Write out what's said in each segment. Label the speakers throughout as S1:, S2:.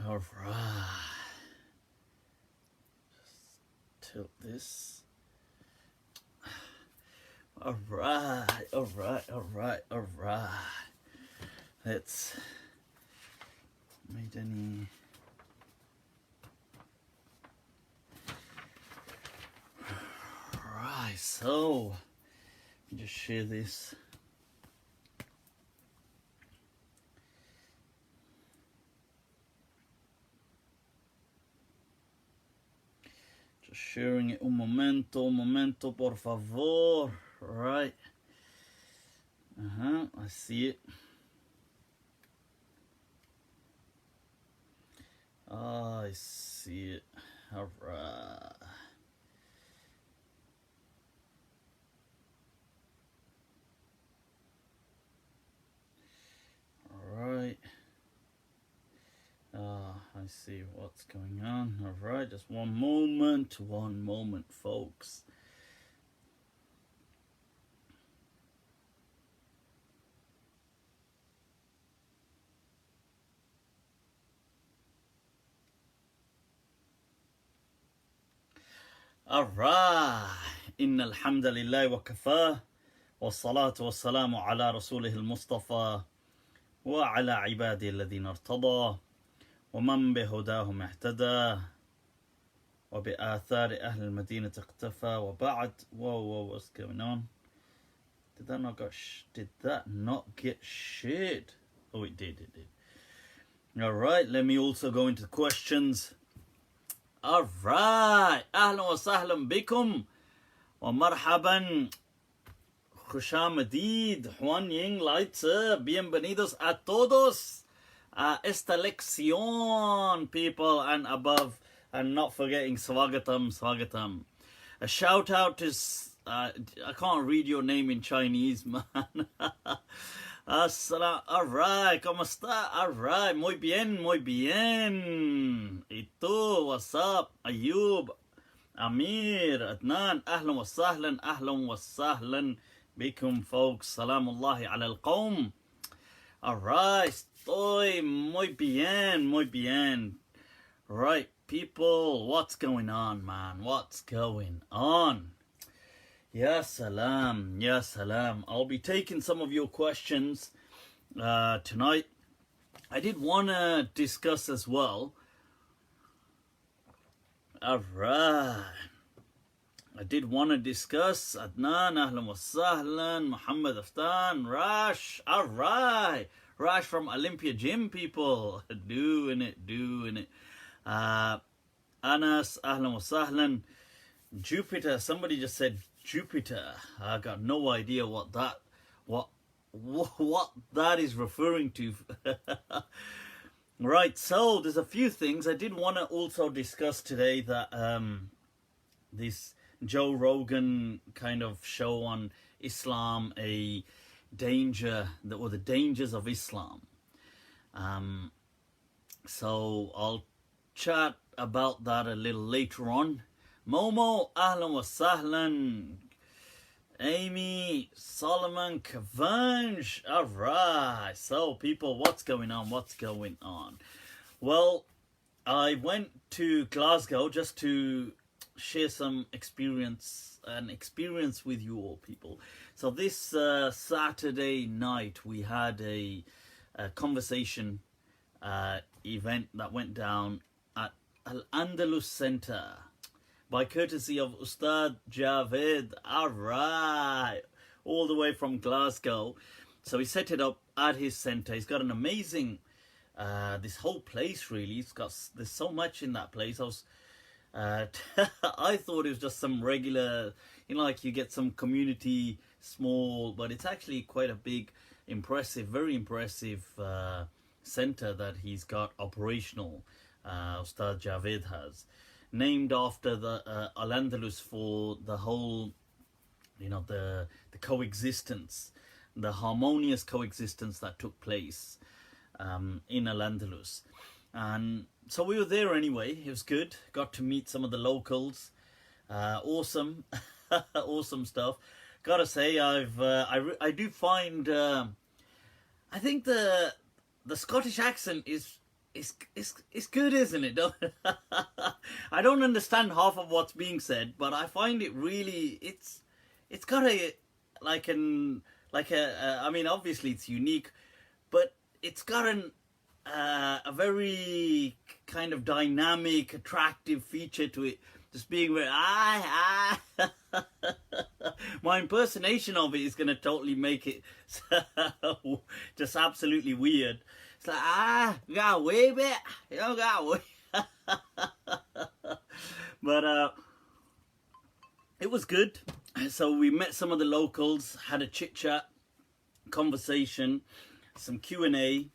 S1: Alright. Just tilt this. Alright. Let's made any. Right, so let me just share this. Just sharing it. Un momento, por favor. Right. I see it. I see it. Alright. Alright. I see what's going on. Alright, just one moment, folks. Alright. Inna alhamdulillah wa kafa. والصلاة والسلام على رسوله المصطفى وعلى عباده الذين ارتضى ومن بهداهم اهتدى وبآثار أهل المدينة اقتفى وبعد. Whoa, what's going on? Did that not get shared? Oh, it did. Alright, let me also go into the questions. Alright, أهلا وسهلا بكم ومرحبا. Khushamadid, Juan Ying, Layth, bienvenidos a todos a esta lección, people and above, and not forgetting swagatam. A shout out to, I can't read your name in Chinese, man. Alright, ¿cómo está? Alright, muy bien. ¿Y tú, what's up? Ayub, Amir, Adnan, ahlan wa sahlan. Bikum, folks. Salamullahi ala al-qawm. Alright, estoy muy bien. Right, people, what's going on, man? What's going on? Ya salam. I'll be taking some of your questions tonight. I did want to discuss as well. Alright. I did want to discuss Adnan, ahlan wa sahlan, Muhammad Aftan, Rash. Alright. Rash from Olympia Gym, people. Doing it. Anas, ahlan wa sahlan. Jupiter, somebody just said Jupiter. I got no idea what that is referring to. Right, so there's a few things I did want to also discuss today that this Joe Rogan kind of show on Islam, the dangers of Islam. So I'll chat about that a little later on. Momo, ahlan wa sahlan. Amy, Solomon, Kavanj. Alright, so people, what's going on? Well, I went to Glasgow just to share some experience with you all, people. So this Saturday night we had a conversation event that went down at al-Andalus Center by courtesy of Ustad Javed. Alright, all the way from Glasgow. So he set it up at his center. He's got an amazing this whole place, really. There's so much in that place. I thought it was just some regular, like you get some community small, but it's actually quite a big, very impressive center that he's got operational. Ustad Javed has, named after the al-Andalus for the whole, the coexistence, the harmonious coexistence that took place in al-Andalus. And so we were there anyway. It was good. Got to meet some of the locals. Awesome. Awesome stuff. Gotta say, I do find I think the Scottish accent is it's good, isn't it? I don't understand half of what's being said, but I find it really it's got a I mean, obviously it's unique, but it's got a very kind of dynamic, attractive feature to it. Just being very my impersonation of it is going to totally make it just absolutely weird. It's like you got away with it, you don't got away. But it was good. So we met some of the locals, had a chit chat, conversation, some Q&A.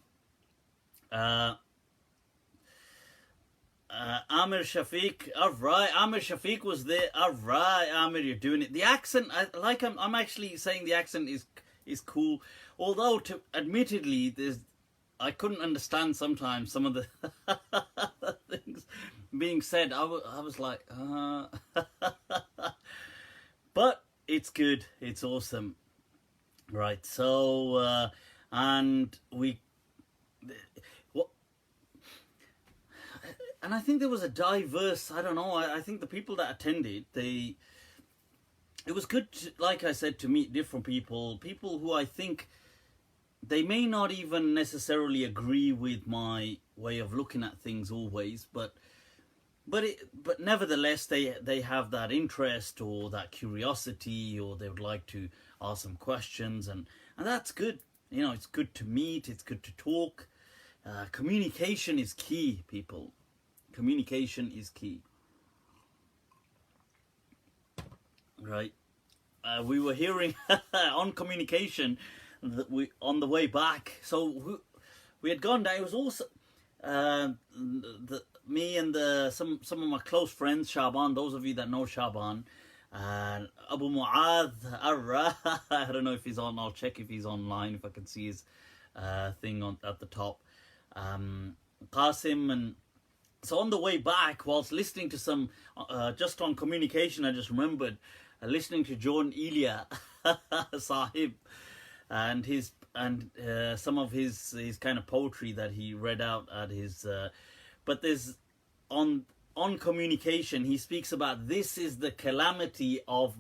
S1: Amir Shafiq, alright, Amir Shafiq was there. Alright, Amir, you're doing it. The accent, I'm actually saying the accent is cool. Although, admittedly, I couldn't understand sometimes some of the things being said. I was like, but it's good. It's awesome. Right, so, and and I think there was a diverse, I don't know, I think the people that attended, it was good, like I said, to meet different people who I think they may not even necessarily agree with my way of looking at things always, but nevertheless they have that interest or that curiosity, or they would like to ask some questions, and that's good. You know, it's good to meet, it's good to talk. Communication is key, people. Communication is key. Right. We were hearing on communication that on the way back. So we had gone down. It was also me and some of my close friends, Shaban. Those of you that know Shaban, Abu Mu'adh, I don't know if he's on. I'll check if he's online, if I can see his thing at the top. Qasim. And so on the way back, whilst listening to some, just on communication, I just remembered listening to Jaun Elia, Sahib, and some of his kind of poetry that he read out at his. But there's on communication, he speaks about this is the calamity of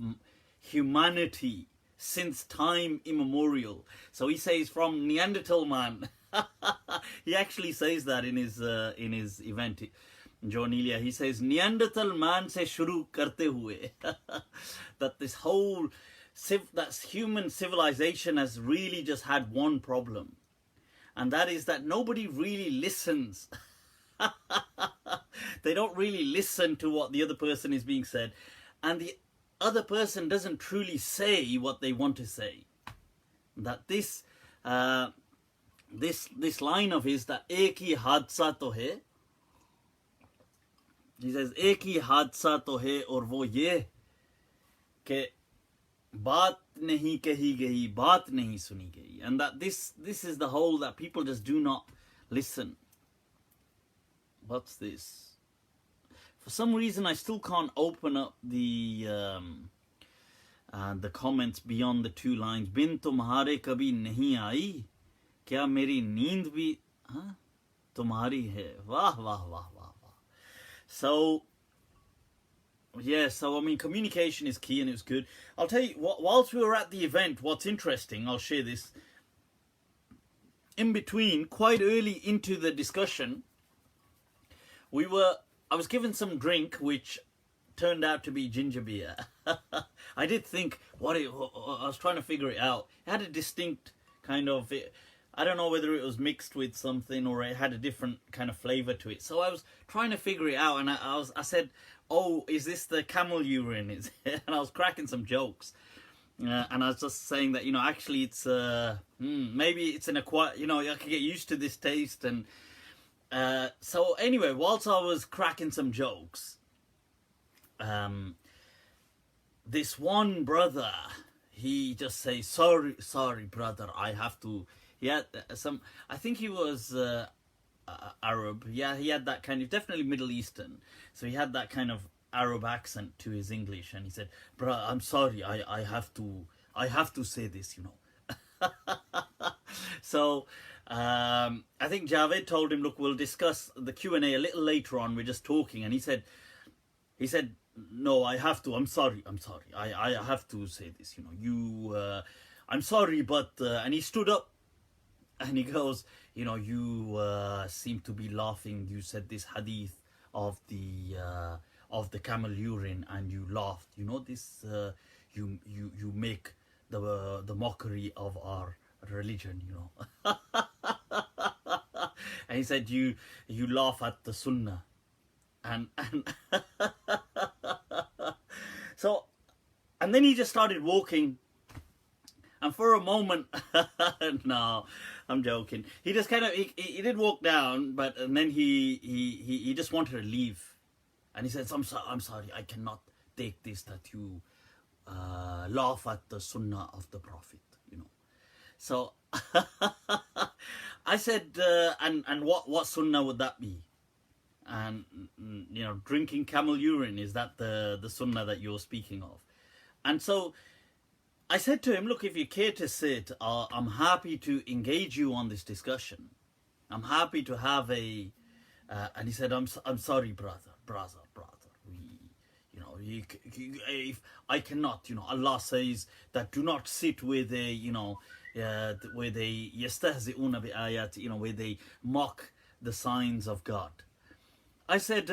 S1: humanity since time immemorial. So he says from Neanderthal man. He actually says that in his event, Jaun Elia. He says Neanderthal man se shuru karte hue. That this whole that human civilization has really just had one problem, and that is that nobody really listens. They don't really listen to what the other person is being said, and the other person doesn't truly say what they want to say. That this line of his, that ek hi hadsa to hai, he says ek hi hadsa to hai aur wo ye ke baat nahi kahi gayi, baat nahi suni gayi. And that this is the whole, that people just do not listen. What's this? For some reason I still can't open up the comments beyond the two lines. Bin tumhare kabhi nahi aayi, kya meri neend bhi tumhari hai. Wah, wah, wah, wah, wah. So, yeah, so I mean, communication is key, and it was good. I'll tell you, whilst we were at the event, what's interesting, I'll share this. In between, quite early into the discussion, I was given some drink, which turned out to be ginger beer. I did think, I was trying to figure it out. It had a distinct kind of, I don't know whether it was mixed with something or it had a different kind of flavor to it. So I was trying to figure it out, and I said, oh, is this the camel urine? And I was cracking some jokes. And I was just saying that, actually it's, maybe it's an acquired, I can get used to this taste. And so anyway, whilst I was cracking some jokes, this one brother, he just says, sorry brother, I have to. He had I think he was Arab. Yeah, he had that kind of, definitely Middle Eastern. So he had that kind of Arab accent to his English, and he said, "Bro, I'm sorry, I have to say this, So I think Javed told him, look, we'll discuss the Q&A a little later on. We're just talking. And he said, no, I have to. I'm sorry. I have to say this. I'm sorry, but and he stood up and he goes, you seem to be laughing. You said this hadith of the camel urine, and you laughed. This you make the mockery of our religion. And he said, you laugh at the sunnah, and so, and then he just started walking. And for a moment, no, I'm joking. He just kind of, he did walk down, and then he just wanted to leave. And he says, I'm sorry, I cannot take this that you laugh at the sunnah of the Prophet, So, I said, and what sunnah would that be? And, drinking camel urine, is that the sunnah that you're speaking of? And so, I said to him, look, if you care to sit, I'm happy to engage you on this discussion. I'm happy to have and he said, I'm sorry, brother. If I cannot, Allah says that do not sit with where they yastahzi'una bi ayat, where they mock the signs of God. I said,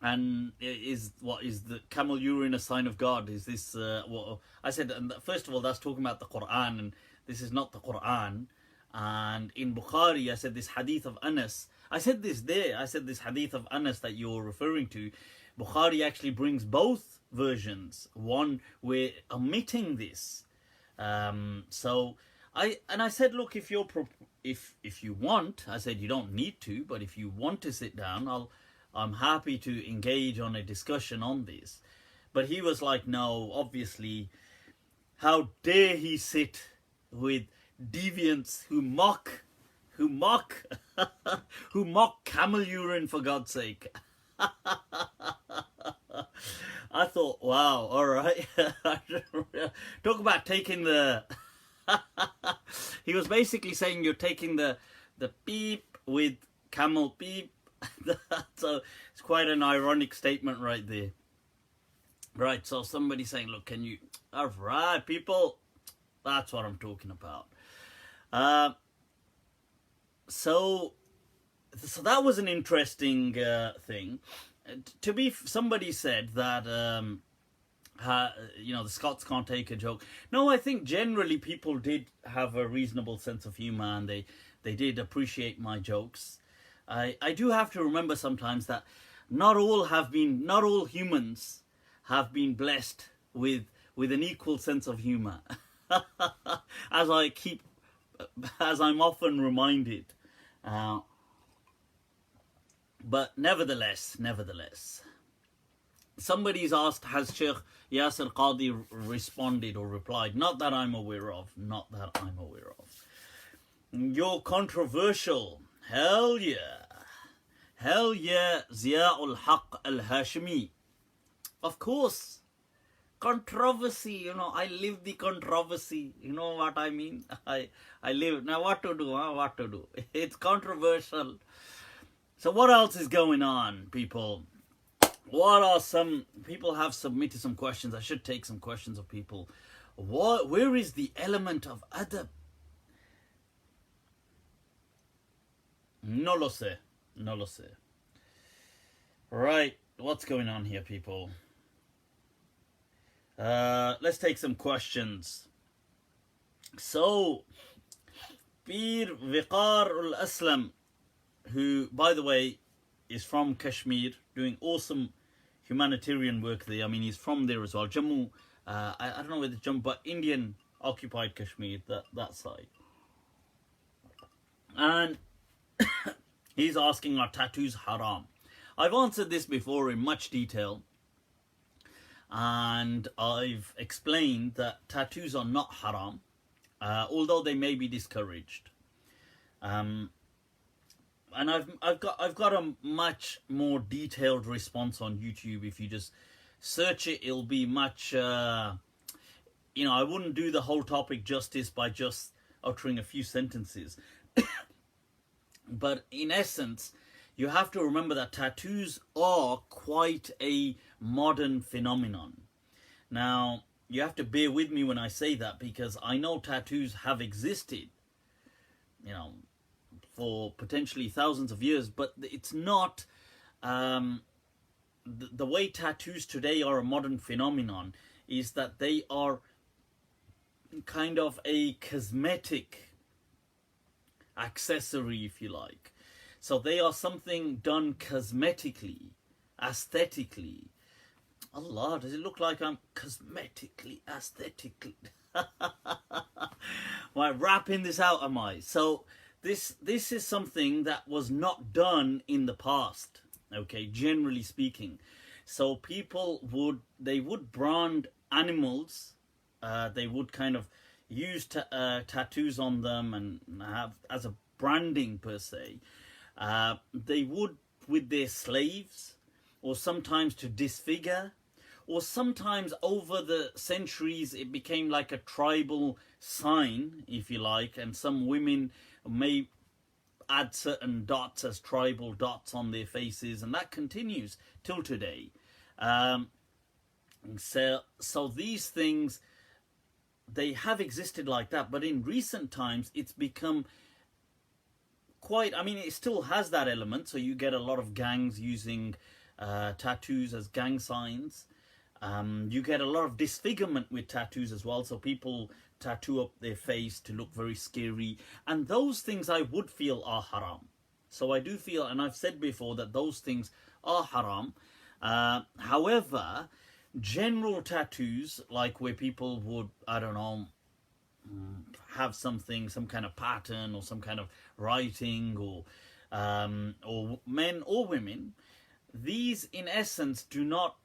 S1: and is the camel urine a sign of God? Is this I said, and first of all, that's talking about the Quran, and this is not the Quran. And in Bukhari, I said this hadith of Anas. I said this hadith of Anas that you're referring to. Bukhari actually brings both versions. One, we're omitting this. So I said, look, if you want, I said you don't need to, but if you want to sit down, I'm happy to engage on a discussion on this. But he was like, no, obviously, how dare he sit with deviants who mock camel urine, for God's sake. I thought, wow, all right. Talk about taking the... He was basically saying you're taking the beep with camel beep. So it's quite an ironic statement right there. Right, so somebody saying, look, can you... All right, people, that's what I'm talking about. So that was an interesting thing. Somebody said that, the Scots can't take a joke. No, I think generally people did have a reasonable sense of humor, and they did appreciate my jokes. I do have to remember sometimes that not all humans have been blessed with an equal sense of humor. as I'm often reminded. But nevertheless, somebody's asked, has Sheikh Yasir Qadi responded or replied? Not that I'm aware of. You're controversial. Hell yeah, Ziaul Haq al-Hashimi. Of course, controversy, I live the controversy, you know what I mean? I live, now what to do? It's controversial. So what else is going on, people? People have submitted some questions. I should take some questions of people. Where is the element of adab? No lo sé. Right, what's going on here, people? Let's take some questions. So, Pir Viqar al-Aslam, who, by the way, is from Kashmir, doing awesome humanitarian work there. I mean, he's from there as well. Jammu, I don't know whether it's Jammu, but Indian occupied Kashmir, that side. And he's asking, are tattoos haram? I've answered this before in much detail. And I've explained that tattoos are not haram, although they may be discouraged. And I've got a much more detailed response on YouTube. If you just search it, it'll be much. I wouldn't do the whole topic justice by just uttering a few sentences. But in essence, you have to remember that tattoos are quite a modern phenomenon. Now, you have to bear with me when I say that, because I know tattoos have existed, for potentially thousands of years, but it's not the way tattoos today are a modern phenomenon is that they are kind of a cosmetic accessory, if you like. So they are something done cosmetically, aesthetically. Allah, does it look like I'm cosmetically, aesthetically? Why, rapping this out am I? So this is something that was not done in the past, okay, generally speaking. So people would brand animals, they would kind of use tattoos on them and have as a branding per se. They would with their slaves, or sometimes to disfigure, or sometimes over the centuries it became like a tribal sign, if you like, and some women may add certain dots as tribal dots on their faces, and that continues till today. So these things, they have existed like that, but in recent times it's become quite, it still has that element, so you get a lot of gangs using tattoos as gang signs. You get a lot of disfigurement with tattoos as well, so people tattoo up their face to look very scary, and those things I would feel are haram. So I do feel, and I've said before, that those things are haram. However, general tattoos, like where people would, have something, some kind of pattern or some kind of writing, or men or women, these in essence do not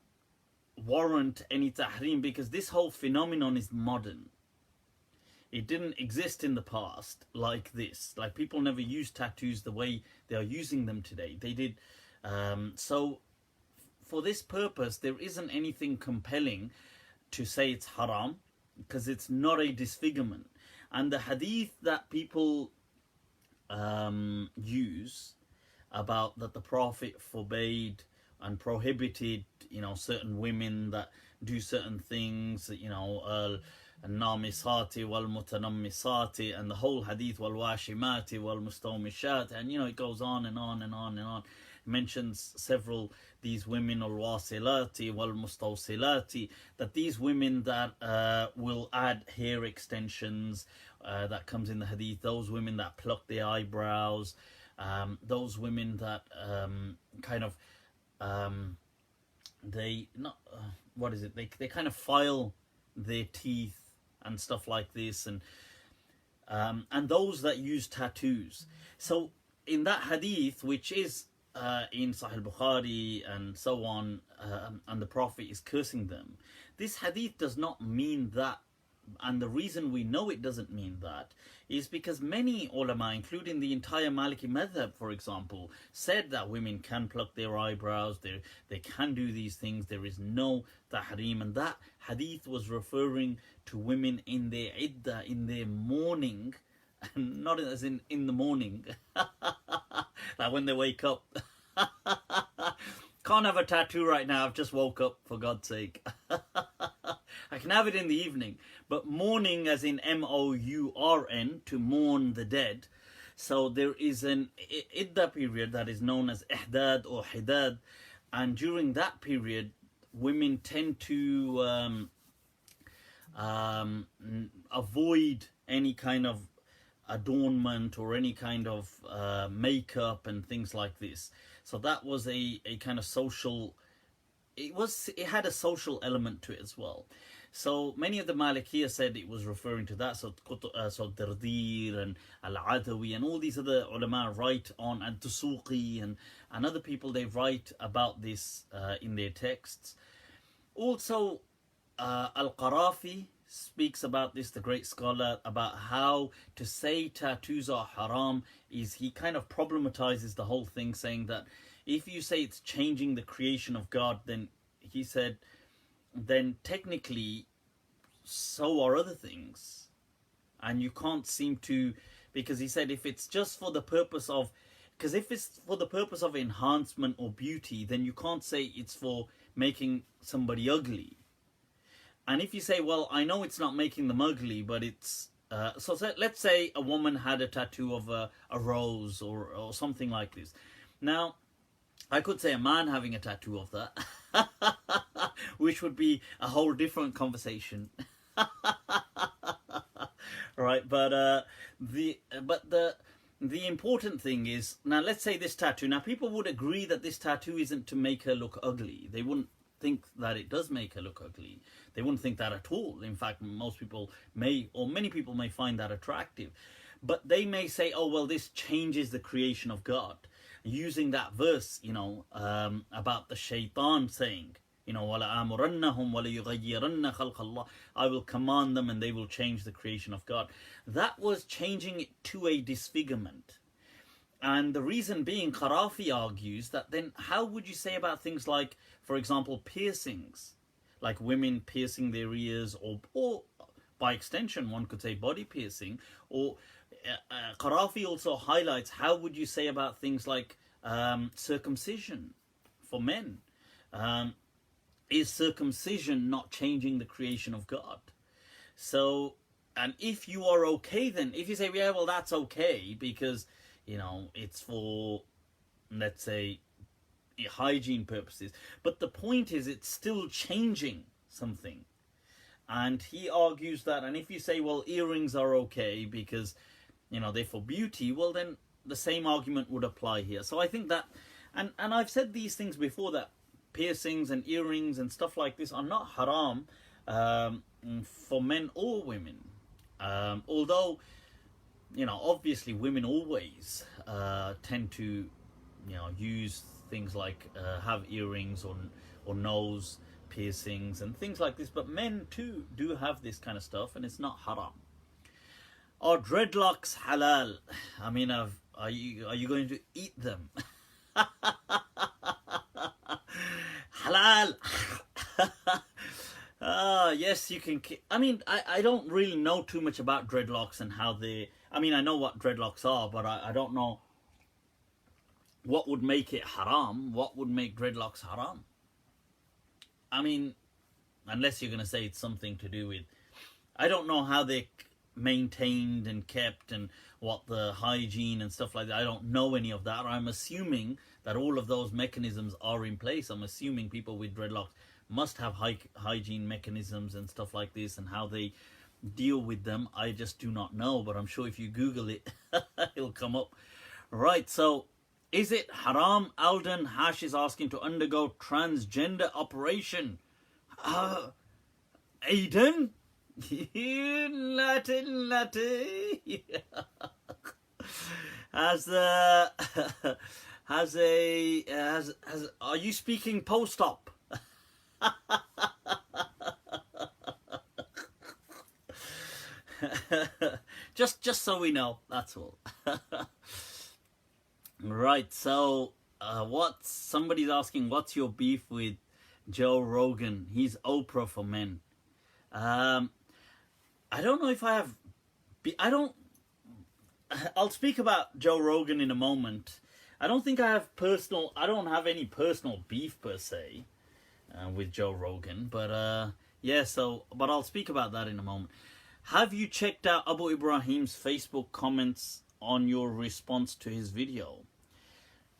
S1: warrant any tahrim, because this whole phenomenon is modern. It didn't exist in the past like this. Like, people never used tattoos the way they are using them today. They did. So for this purpose, there isn't anything compelling to say it's haram, because it's not a disfigurement. And the hadith that people use about that the Prophet forbade and prohibited, certain women that do certain things, al-namisati wal-mutanammisati, and the whole hadith wal-washimati wal-mustawmishat, and it goes on and on and on and on. It mentions several, these women, al-wasilati wal-mustawsilati, that these women that will add hair extensions, that comes in the hadith, those women that pluck their eyebrows, those women that they kind of file their teeth and stuff like this, and those that use tattoos. So in that hadith, which is in Sahih Bukhari and so on, and the Prophet is cursing them, this hadith does not mean that. And the reason we know it doesn't mean that is because many ulama, including the entire Maliki madhab, for example, said that women can pluck their eyebrows, they can do these things, there is no tahrim. And that hadith was referring to women in their iddah, in their mourning, and not as in the morning, like when they wake up. Can't have a tattoo right now, I've just woke up, for God's sake. I can have it in the evening, but mourning as in M-O-U-R-N, to mourn the dead. So there is an iddah period that is known as ihdad or hidad, and during that period, women tend to avoid any kind of adornment or any kind of makeup and things like this. So that was a kind of social, it had a social element to it as well. So many of the Malikiyah said it was referring to that. So Dardir and al-Adawi and all these other ulama write on, and Tusuqi and other people, they write about this in their texts. Also, Al-Qarafi speaks about this, the great scholar, about how to say tattoos are haram. Is he kind of problematizes the whole thing, saying that if you say it's changing the creation of God, then he said, then technically so are other things. And you can't seem to, because he said if it's just for the purpose of, because if it's for the purpose of enhancement or beauty, then you can't say it's for making somebody ugly. And if you say, well, I know it's not making them ugly, but it's so let's say a woman had a tattoo of a rose or something like this. Now, I could say a man having a tattoo of that, which would be a whole different conversation. Right, but the important thing is, now let's say this tattoo. Now people would agree that this tattoo isn't to make her look ugly. They wouldn't think that it does make her look ugly. They wouldn't think that at all. In fact, most people may, or many people may find that attractive. But they may say, oh, well, this changes the creation of God. Using that verse, about the shaitan saying, وَلَآمُرَنَّهُمْ وَلَيُغَيِّرَنَّ خَلْقَ اللَّهِ, I will command them and they will change the creation of God. That was changing it to a disfigurement. And the reason being, Qarafi argues that then how would you say about things like, for example, piercings, like women piercing their ears, or by extension, one could say body piercing, or Qarafi also highlights, how would you say about things like circumcision for men? Is circumcision not changing the creation of God? So, and if you are okay, then if you say, yeah, well, that's okay because, it's for, let's say, hygiene purposes. But the point is, it's still changing something. And he argues that, and if you say, well, earrings are okay because, they're for beauty, well, then the same argument would apply here. So I think that, and I've said these things before, that piercings and earrings and stuff like this are not haram for men or women. Although, obviously women always tend to, use things like have earrings or nose piercings and things like this. But men too do have this kind of stuff, and it's not haram. Are dreadlocks halal? I mean, are you going to eat them? Halal. Yes, you can. I mean, I don't really know too much about dreadlocks and how they. I mean, I know what dreadlocks are, but I don't know what would make it haram. What would make dreadlocks haram? I mean, unless you're going to say it's something to do with, I don't know how they're maintained and kept and what the hygiene and stuff like that. I don't know any of that. I'm assuming that all of those mechanisms are in place. I'm assuming people with dreadlocks must have hygiene mechanisms and stuff like this, and how they deal with them, I just do not know. But I'm sure if you Google it, it'll come up. Right, so is it haram? Alden Hash is asking to undergo transgender operation. Aiden? Latte. Are you speaking post-op? just so we know, that's all. Right, so somebody's asking, what's your beef with Joe Rogan? He's Oprah for men. I don't know if I have. I'll speak about Joe Rogan in a moment. I don't think I don't have any personal beef per se with Joe Rogan, but yeah. But I'll speak about that in a moment. Have you checked out Abu Ibrahim's Facebook comments on your response to his video?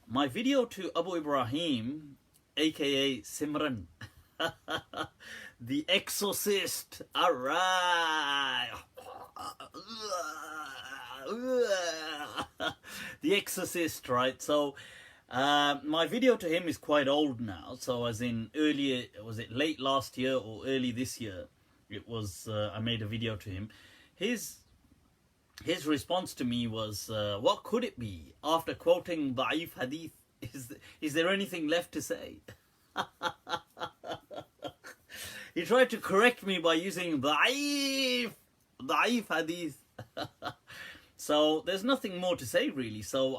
S1: My video to Abu Ibrahim, aka Simran, the exorcist. Alright. The exorcist, right? So my video to him is quite old now. So as in earlier, was it late last year or early this year? It was, I made a video to him. His response to me was, what could it be? After quoting da'if hadith, is there anything left to say? He tried to correct me by using da'if hadith. So there's nothing more to say really. So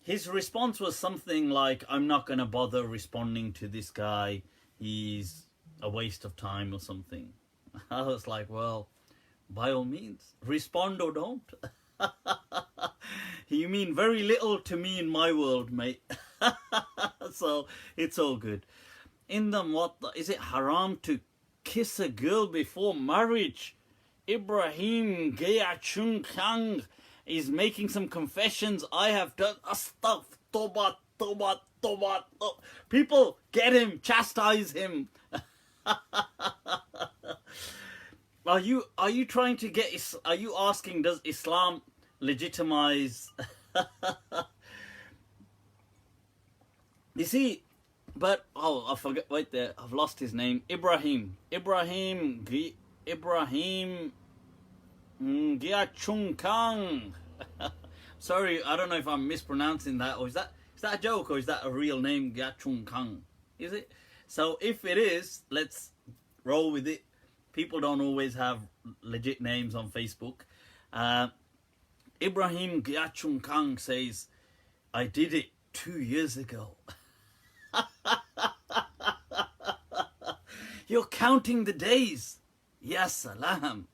S1: his response was something like, I'm not going to bother responding to this guy. He's a waste of time or something. I was like, well, by all means, respond or don't. You mean very little to me in my world, mate. So it's all good. In the Mutah, is it haram to kiss a girl before marriage? Ibrahim Gaya Chung Kang is making some confessions. I have done stuff. Toba, toba, toba. People, get him, chastise him. Are you trying to get? Are you asking, does Islam legitimize? You see, but I forget. Wait there, I've lost his name. Ibrahim Gia Chung Kang. Sorry, I don't know if I'm mispronouncing that, or is that a joke, or is that a real name, Gia Chung Kang? Is it? So if it is, let's roll with it. People don't always have legit names on Facebook. Ibrahim Gia Chung Kang says, I did it 2 years ago. You're counting the days. Yes, salam.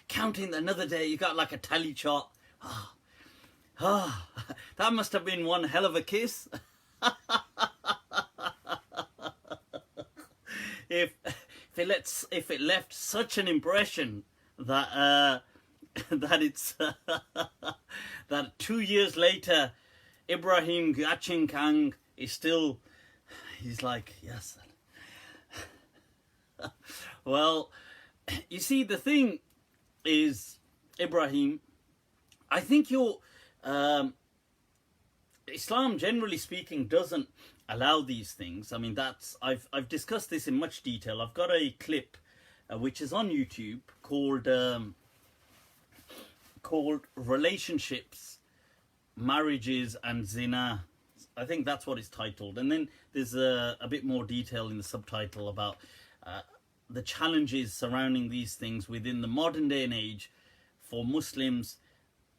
S1: Counting another day. You got like a tally chart. That must have been one hell of a kiss. If it left such an impression that that 2 years later, Ibrahim Gachin Kang is still, he's like, yes. Well, you see, the thing is, Ibrahim, I think Islam, generally speaking, doesn't allow these things. I mean, I've discussed this in much detail. I've got a clip which is on YouTube called Relationships, Marriages and Zina. I think that's what it's titled. And then there's a bit more detail in the subtitle about the challenges surrounding these things within the modern day and age for Muslims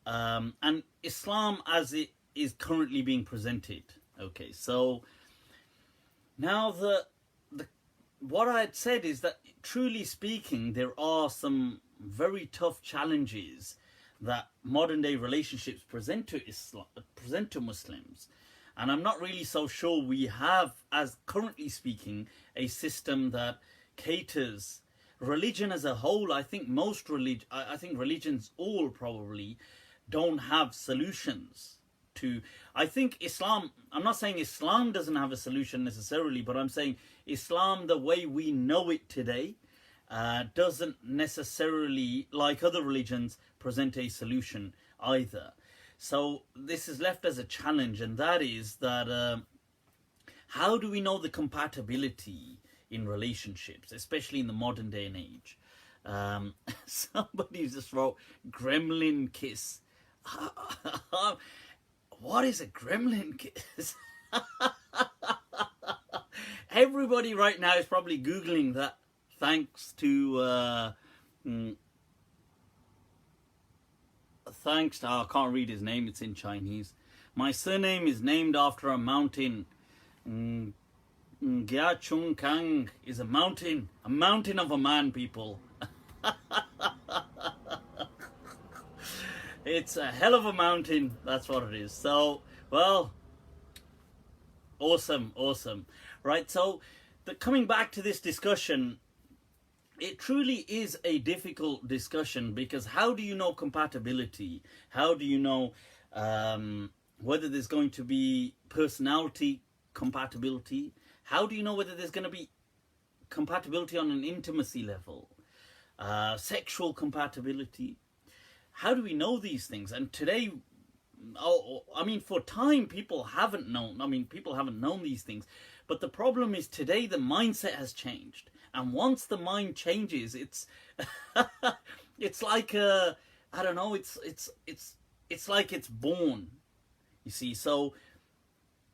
S1: and Islam as it is currently being presented. Okay, so now what I had said is that, truly speaking, there are some very tough challenges that modern day relationships present to Muslims, and I'm not really so sure we have, as currently speaking, a system that caters religion as a whole. I think religions all probably don't have solutions to. I think Islam, I'm not saying Islam doesn't have a solution necessarily, but I'm saying Islam, the way we know it today, doesn't necessarily, like other religions, present a solution either. So this is left as a challenge, and that is that how do we know the compatibility in relationships, especially in the modern day and age? Somebody just wrote gremlin kiss. What is a gremlin kiss? Everybody right now is probably Googling that, thanks to I can't read his name, it's in Chinese. My surname is named after a mountain. Gia Chung Kang is a mountain of a man, people. It's a hell of a mountain, that's what it is. So, well, awesome. Right, so coming back to this discussion, it truly is a difficult discussion, because how do you know compatibility? How do you know whether there's going to be personality compatibility? How do you know whether there's going to be compatibility on an intimacy level? Sexual compatibility? How do we know these things? And today, for time, people haven't known these things. But the problem is, today the mindset has changed. And once the mind changes, it's it's like it's like it's born. You see, so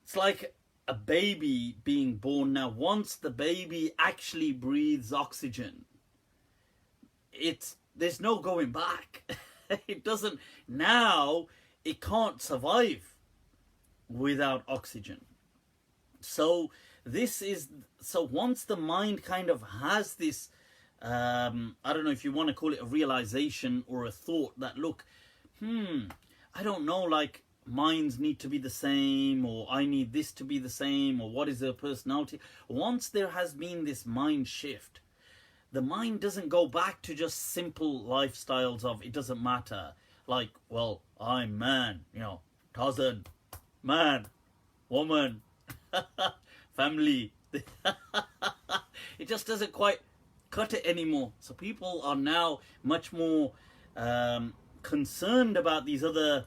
S1: it's like a baby being born. Now, once the baby actually breathes oxygen, there's no going back. It can't survive without oxygen. So once the mind kind of has this I don't know if you want to call it a realization or a thought that, look, I don't know, like, minds need to be the same, or I need this to be the same, or what is their personality. Once there has been this mind shift, the mind doesn't go back to just simple lifestyles of it doesn't matter. Like, well, I'm man, cousin, man, woman, family. It just doesn't quite cut it anymore. So people are now much more concerned about these other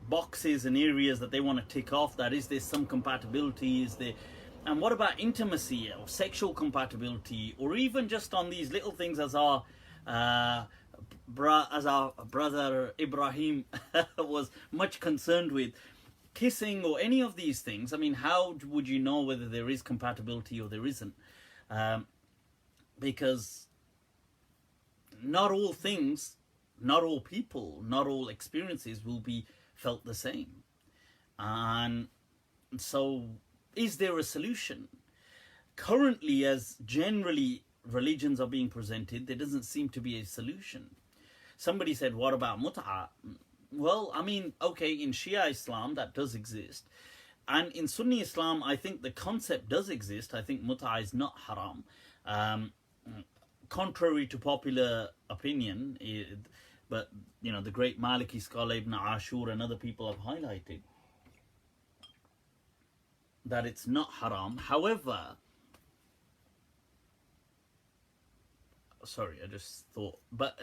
S1: boxes and areas that they want to tick off. That is there some compatibility, is there, and what about intimacy or sexual compatibility, or even just on these little things as our brother Ibrahim was much concerned with, kissing or any of these things. I mean, how would you know whether there is compatibility or there isn't? Because not all things, not all people, not all experiences will be felt the same. And so, is there a solution? Currently, as generally religions are being presented, there doesn't seem to be a solution. Somebody said, what about mut'ah? Well, I mean, okay, in Shia Islam that does exist. And in Sunni Islam, I think the concept does exist. I think mut'ah is not haram. Contrary to popular opinion, but the great Maliki scholar Ibn Ashur and other people have highlighted that it's not haram. However, sorry, I just thought, but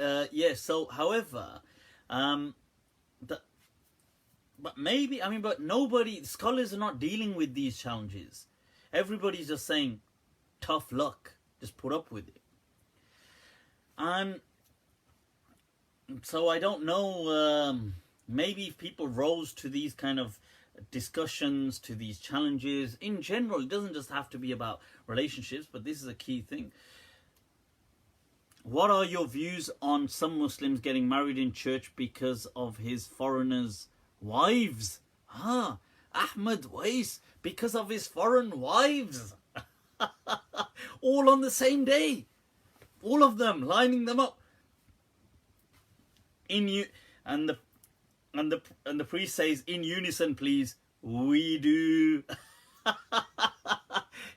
S1: so however, but maybe, but nobody, scholars are not dealing with these challenges. Everybody's just saying, tough luck, just put up with it. And so I don't know, maybe if people rose to these kind of discussions, to these challenges, in general, it doesn't just have to be about relationships, but this is a key thing. What are your views on some Muslims getting married in church because of his foreigners' wives? Ahmed Weiss, because of his foreign wives. All on the same day. All of them, lining them up. And the priest says, in unison, please, we do.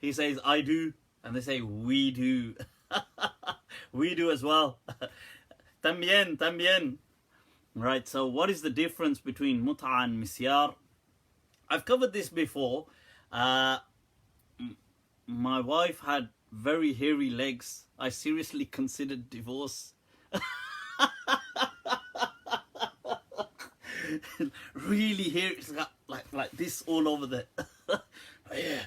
S1: He says, I do. And they say, we do. We do as well. También. Right, so what is the difference between Mutah and Misyar? I've covered this before. My wife had very hairy legs. I seriously considered divorce. Really hairy. It's got like this all over the... Yeah.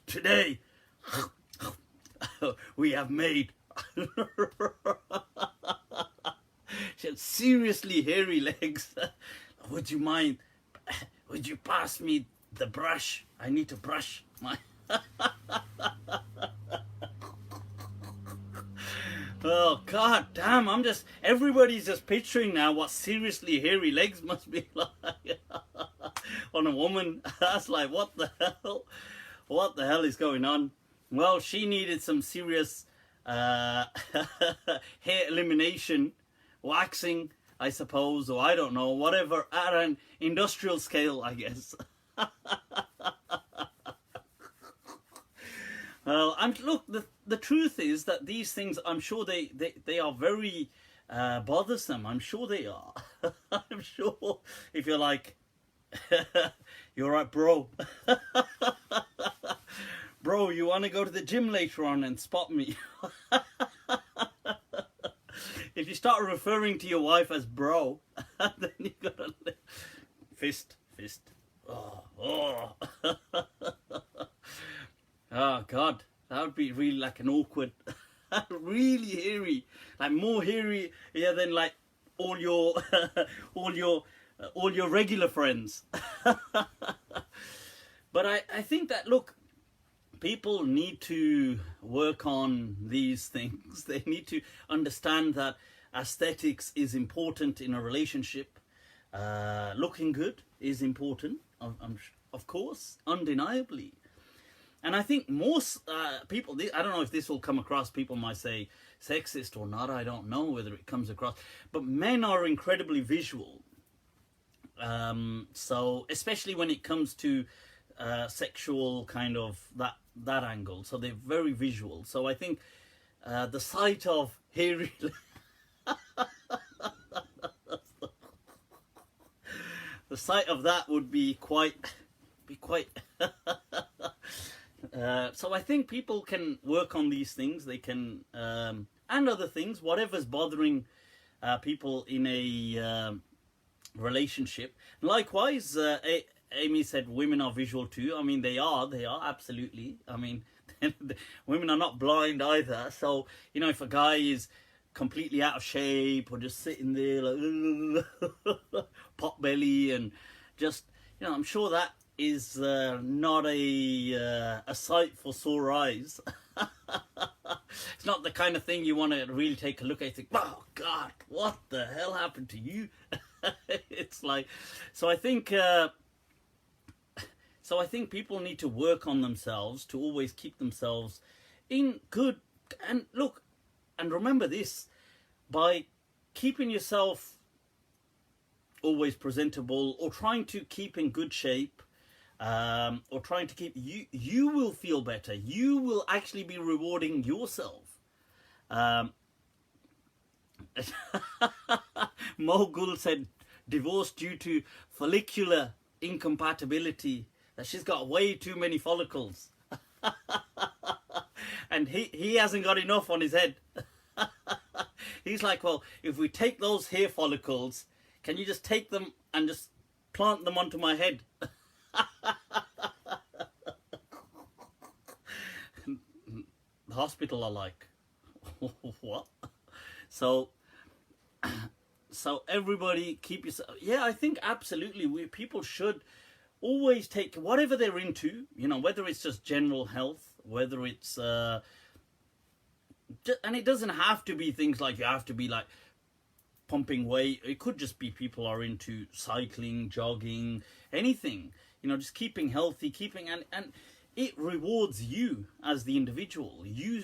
S1: Today we have made... She had seriously hairy legs. Would you mind? Would you pass me the brush? I need to brush my... Oh, god damn, everybody's just picturing now what seriously hairy legs must be like on a woman. That's like, what the hell? What the hell is going on? Well, she needed some serious hair elimination, waxing, I suppose, or I don't know, whatever, at an industrial scale, I guess. Well, look, the truth is that these things, I'm sure they are very bothersome. I'm sure they are. I'm sure if you're like, you're right, bro. Bro, you want to go to the gym later on and spot me? If you start referring to your wife as bro, then you gotta fist. Oh. Oh god, that would be really like an awkward, really hairy, like more hairy, than like all your regular friends. But I think that, look, people need to work on these things. They need to understand that aesthetics is important in a relationship. Looking good is important, of course, undeniably. And I think most people, I don't know if this will come across, people might say sexist or not, I don't know whether it comes across, but men are incredibly visual. So especially when it comes to sexual kind of that angle, so they're very visual. So I think the sight of hairy the sight of that would be quite so I think people can work on these things. They can and other things, whatever's bothering people in a relationship. Likewise, Amy said women are visual too. I mean, they are absolutely. I mean, women are not blind either. So, you know, if a guy is completely out of shape or just sitting there like pot belly and just, you know, I'm sure that is not a sight for sore eyes. It's not the kind of thing you want to really take a look at and think, oh God, what the hell happened to you? It's like, so I think people need to work on themselves to always keep themselves in good, and look, and remember this, by keeping yourself always presentable or trying to keep in good shape, or trying to keep, you will feel better. You will actually be rewarding yourself. Mogul said divorce due to follicular incompatibility, that she's got way too many follicles. And he hasn't got enough on his head. He's like, well, if we take those hair follicles, can you just take them and just plant them onto my head? The hospital are like, what? So everybody keep yourself. Yeah, I think absolutely people should always take whatever they're into, you know, whether it's just general health, whether it's and it doesn't have to be things like you have to be like pumping weight. It could just be people are into cycling, jogging, anything, you know, just keeping healthy, and it rewards you as the individual. You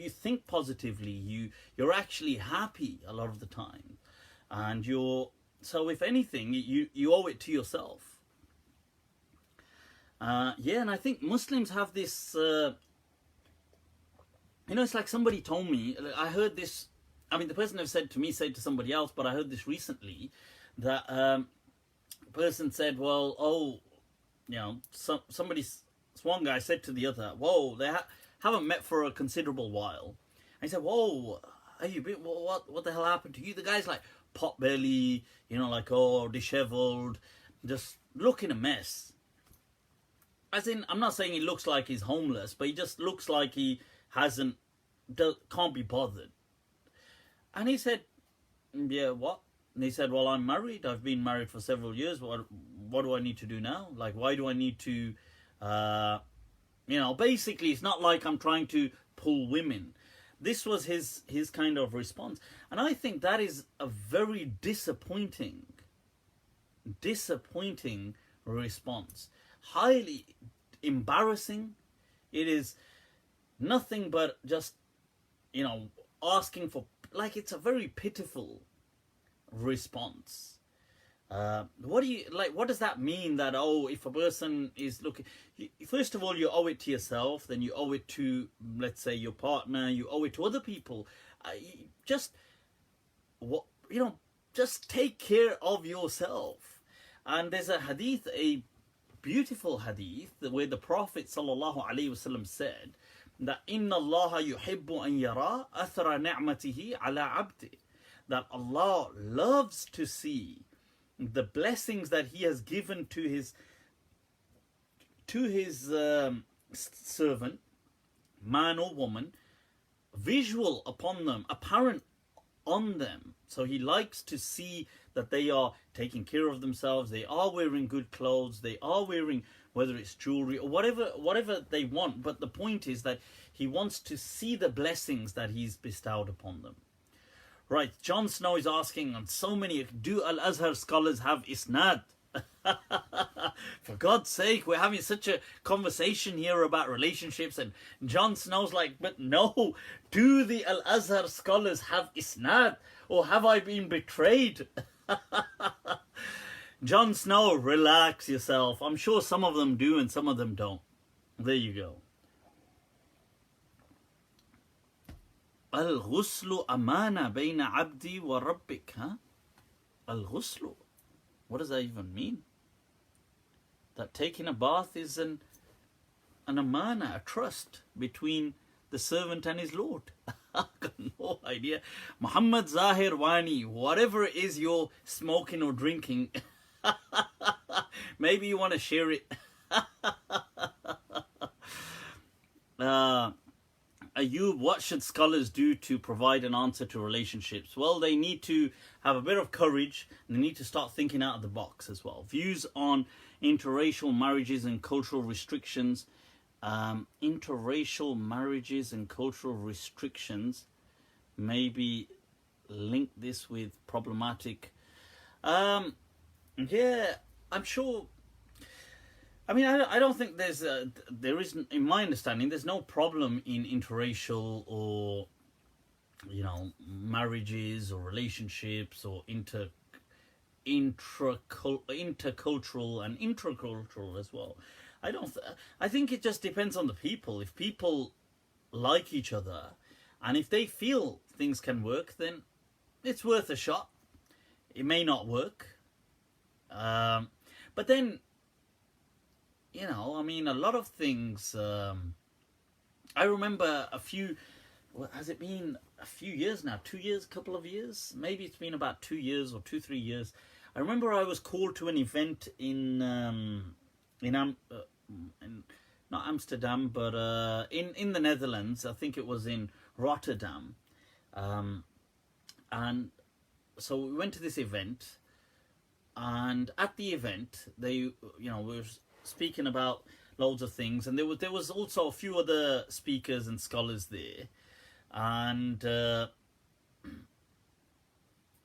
S1: think positively. You're actually happy a lot of the time, and so if anything, you owe it to yourself. Yeah, and I think Muslims have this. You know, it's like somebody told me. I heard this. I mean, the person who said to somebody else, but I heard this recently. That person said, "Well, oh, you know, one guy said to the other, whoa, they haven't met for a considerable while." And he said, whoa, have you been, what the hell happened to you? The guy's like pot belly, you know, like, oh, disheveled, just looking a mess. As in, I'm not saying he looks like he's homeless, but he just looks like he can't be bothered. And he said, yeah, what? And he said, well, I'm married. I've been married for several years. What do I need to do now? Like, why do I need to, you know, basically, it's not like I'm trying to pull women. This was his kind of response. And I think that is a very disappointing response. Highly embarrassing. It is nothing but just, you know, asking for, like, it's a very pitiful response. What does that mean? That, oh, if a person is looking, first of all, you owe it to yourself, then you owe it to, let's say, your partner, you owe it to other people. Just take care of yourself. And there's a hadith, a beautiful hadith, where the Prophet ﷺ said that Inna Allah yuhibbu an yara athara ni'matihi ala abdi, that Allah loves to see the blessings that He has given to His servant, man or woman, visual upon them, apparent on them. So He likes to see that they are taking care of themselves, they are wearing good clothes, they are wearing, whether it's jewelry or whatever they want. But the point is that He wants to see the blessings that He's bestowed upon them. Right, John Snow is asking, on so many, do al-Azhar scholars have isnad? For God's sake, we're having such a conversation here about relationships, and Jon Snow's like, but no, do the al-Azhar scholars have isnad, or have I been betrayed? Jon Snow, relax yourself. I'm sure some of them do and some of them don't. There you go. Al-ghuslu amana bayna abdi wa rabbik. Huh? Al-ghuslu. What does that even mean? That taking a bath is an amana, a trust between the servant and his Lord. I've got no idea. Muhammad Zahir Wani, whatever it is you're smoking or drinking, maybe you want to share it. Ayub, what should scholars do to provide an answer to relationships? Well, they need to have a bit of courage, and they need to start thinking out of the box as well. Views on interracial marriages and cultural restrictions. Interracial marriages and cultural restrictions. Maybe link this with problematic. Yeah, I'm sure. I mean, I don't think there isn't, in my understanding, there's no problem in interracial or, marriages or relationships or intercultural and intercultural as well. I think it just depends on the people. If people like each other and if they feel things can work, then it's worth a shot. It may not work. But then, I mean, a lot of things, I remember has it been a few years now? 2 years, couple of years? Maybe it's been about 2 years or 3 years. I remember I was called to an event in not Amsterdam, but in the Netherlands. I think it was in Rotterdam. And so we went to this event, and at the event, they, were speaking about loads of things, and there was also a few other speakers and scholars there, and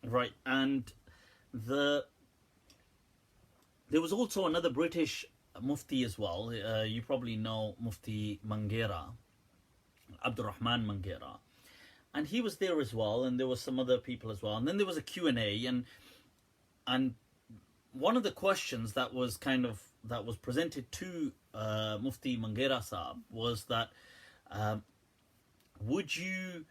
S1: right, and there was also another British Mufti as well. You probably know Mufti Mangera, Abdurrahman Mangera, and he was there as well, and there was some other people as well, and then there was a Q&A, and one of the questions that was presented to Mufti Mangera Saab was that would you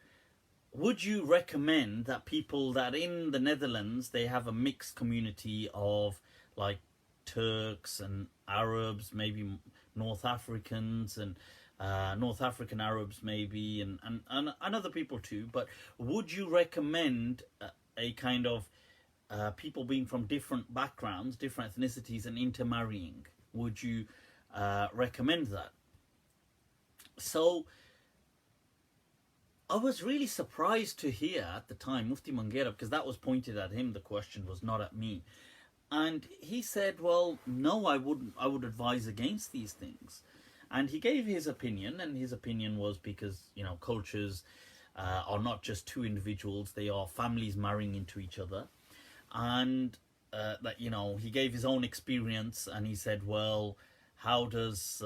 S1: recommend that people that in the Netherlands they have a mixed community of like Turks and Arabs, maybe North Africans and North African Arabs maybe, and other people too, but would you recommend a kind of people being from different backgrounds, different ethnicities, and intermarrying? Would you recommend that? So I was really surprised to hear at the time Mufti Mangera, because that was pointed at him, the question was not at me, and he said, well, no, I would advise against these things. And he gave his opinion, and his opinion was because cultures are not just two individuals, they are families marrying into each other. And that he gave his own experience, and he said, well, how does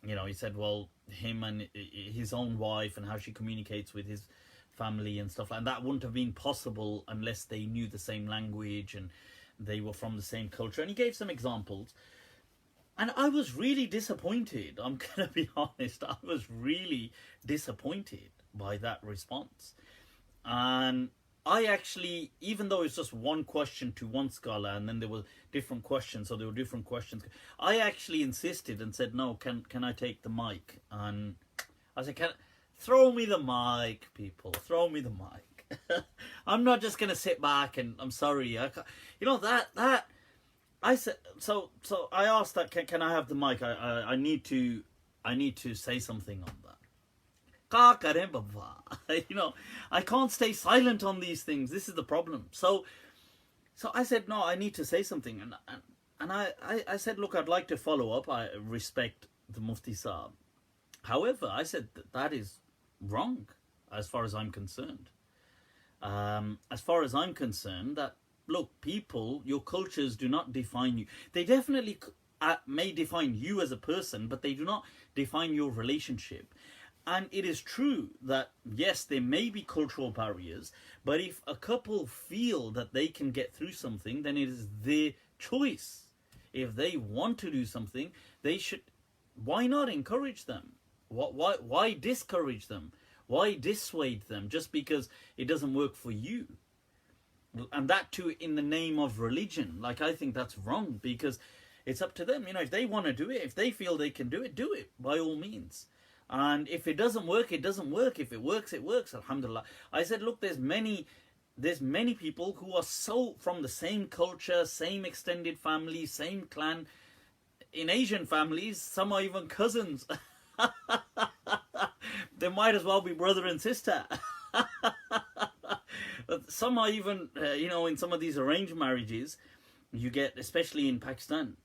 S1: he said, well, him and his own wife and how she communicates with his family and stuff, and that wouldn't have been possible unless they knew the same language and they were from the same culture. And he gave some examples, and I was really disappointed. I'm gonna be honest, I was really disappointed by that response. And I actually, even though it's just one question to one scholar, and then there were different questions, so there were different questions, I actually insisted and said, no, can I take the mic? And I said, throw me the mic, people, throw me the mic. I'm not just going to sit back and, I'm sorry, I said, so I asked that, can I have the mic? I need to say something on that. I can't stay silent on these things. This is the problem. So I said, no, I need to say something. And I said, look, I'd like to follow up. I respect the Mufti Saab. However, I said that is wrong as far as I'm concerned. As far as I'm concerned, that look, people, your cultures do not define you. They definitely may define you as a person, but they do not define your relationship. And it is true that, yes, there may be cultural barriers, but if a couple feel that they can get through something, then it is their choice. If they want to do something, they should, why not encourage them? Why discourage them? Why dissuade them just because it doesn't work for you? And that too in the name of religion. Like, I think that's wrong, because it's up to them. You know, if they want to do it, if they feel they can do it by all means. And if it doesn't work, it doesn't work. If it works, it works. Alhamdulillah. I said, look, there's many people who are so from the same culture, same extended family, same clan. In Asian families, some are even cousins. They might as well be brother and sister. But some are even, you know, in some of these arranged marriages, you get, especially in Pakistan,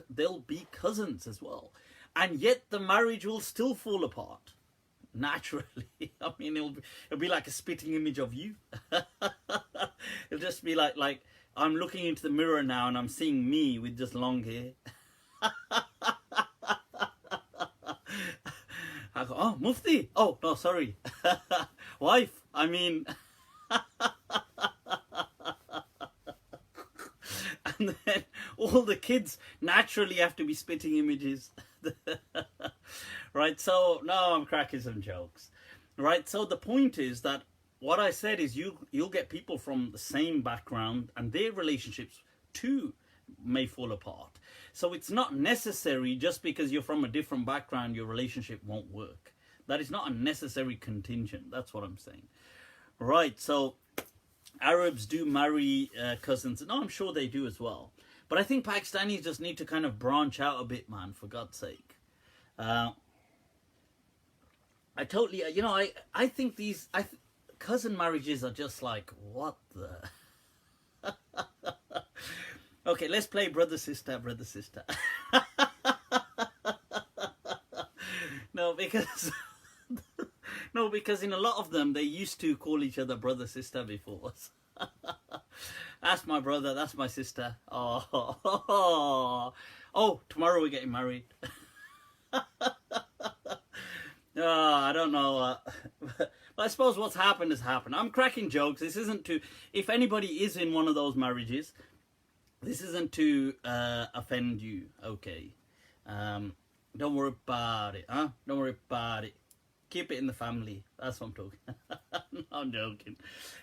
S1: they'll be cousins as well. And yet the marriage will still fall apart. Naturally. I mean, it'll be like a spitting image of you. It'll just be like I'm looking into the mirror now and I'm seeing me with just long hair. I go, oh, Mufti. Oh, no, sorry. Wife, I mean. And then all the kids naturally have to be spitting images. Right, so now I'm cracking some jokes. Right, so the point is that what I said is you'll get people from the same background and their relationships too may fall apart. So it's not necessary just because you're from a different background your relationship won't work. That is not a necessary contingent. That's what I'm saying. Right, so Arabs do marry cousins. No, I'm sure they do as well. But I think Pakistanis just need to kind of branch out a bit, man, for God's sake. I totally, you know, I think these cousin marriages are just like, what the... Okay, let's play brother, sister, brother, sister. No, because... No, because in a lot of them, they used to call each other brother, sister before. That's my brother, that's my sister. Oh, tomorrow we're getting married. I don't know. But I suppose what's happened has happened. I'm cracking jokes. This isn't to... If anybody is in one of those marriages, this isn't to offend you, okay? Don't worry about it, huh? Don't worry about it. Keep it in the family. That's what I'm talking. No, I'm joking.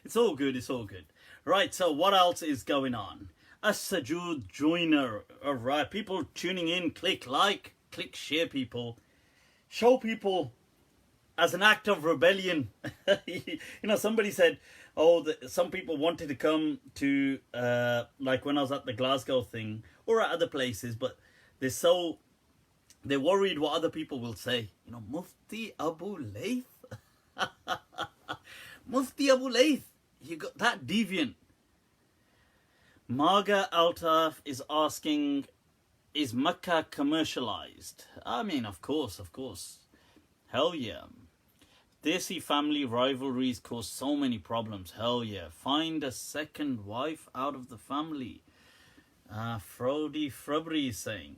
S1: It's all good. It's all good. Right, so what else is going on? A Sajud joiner. Alright, people tuning in. Click like. Click share, people. Show people as an act of rebellion. You know, somebody said, oh, some people wanted to come to, like when I was at the Glasgow thing, or at other places, but they're worried what other people will say. You know, Mufti Abu Layth. Mufti Abu Layth. You got that deviant. Marga Altaf is asking, is Makkah commercialized? I mean, of course. Hell yeah. Desi family rivalries cause so many problems. Hell yeah. Find a second wife out of the family. Frody Frubry is saying.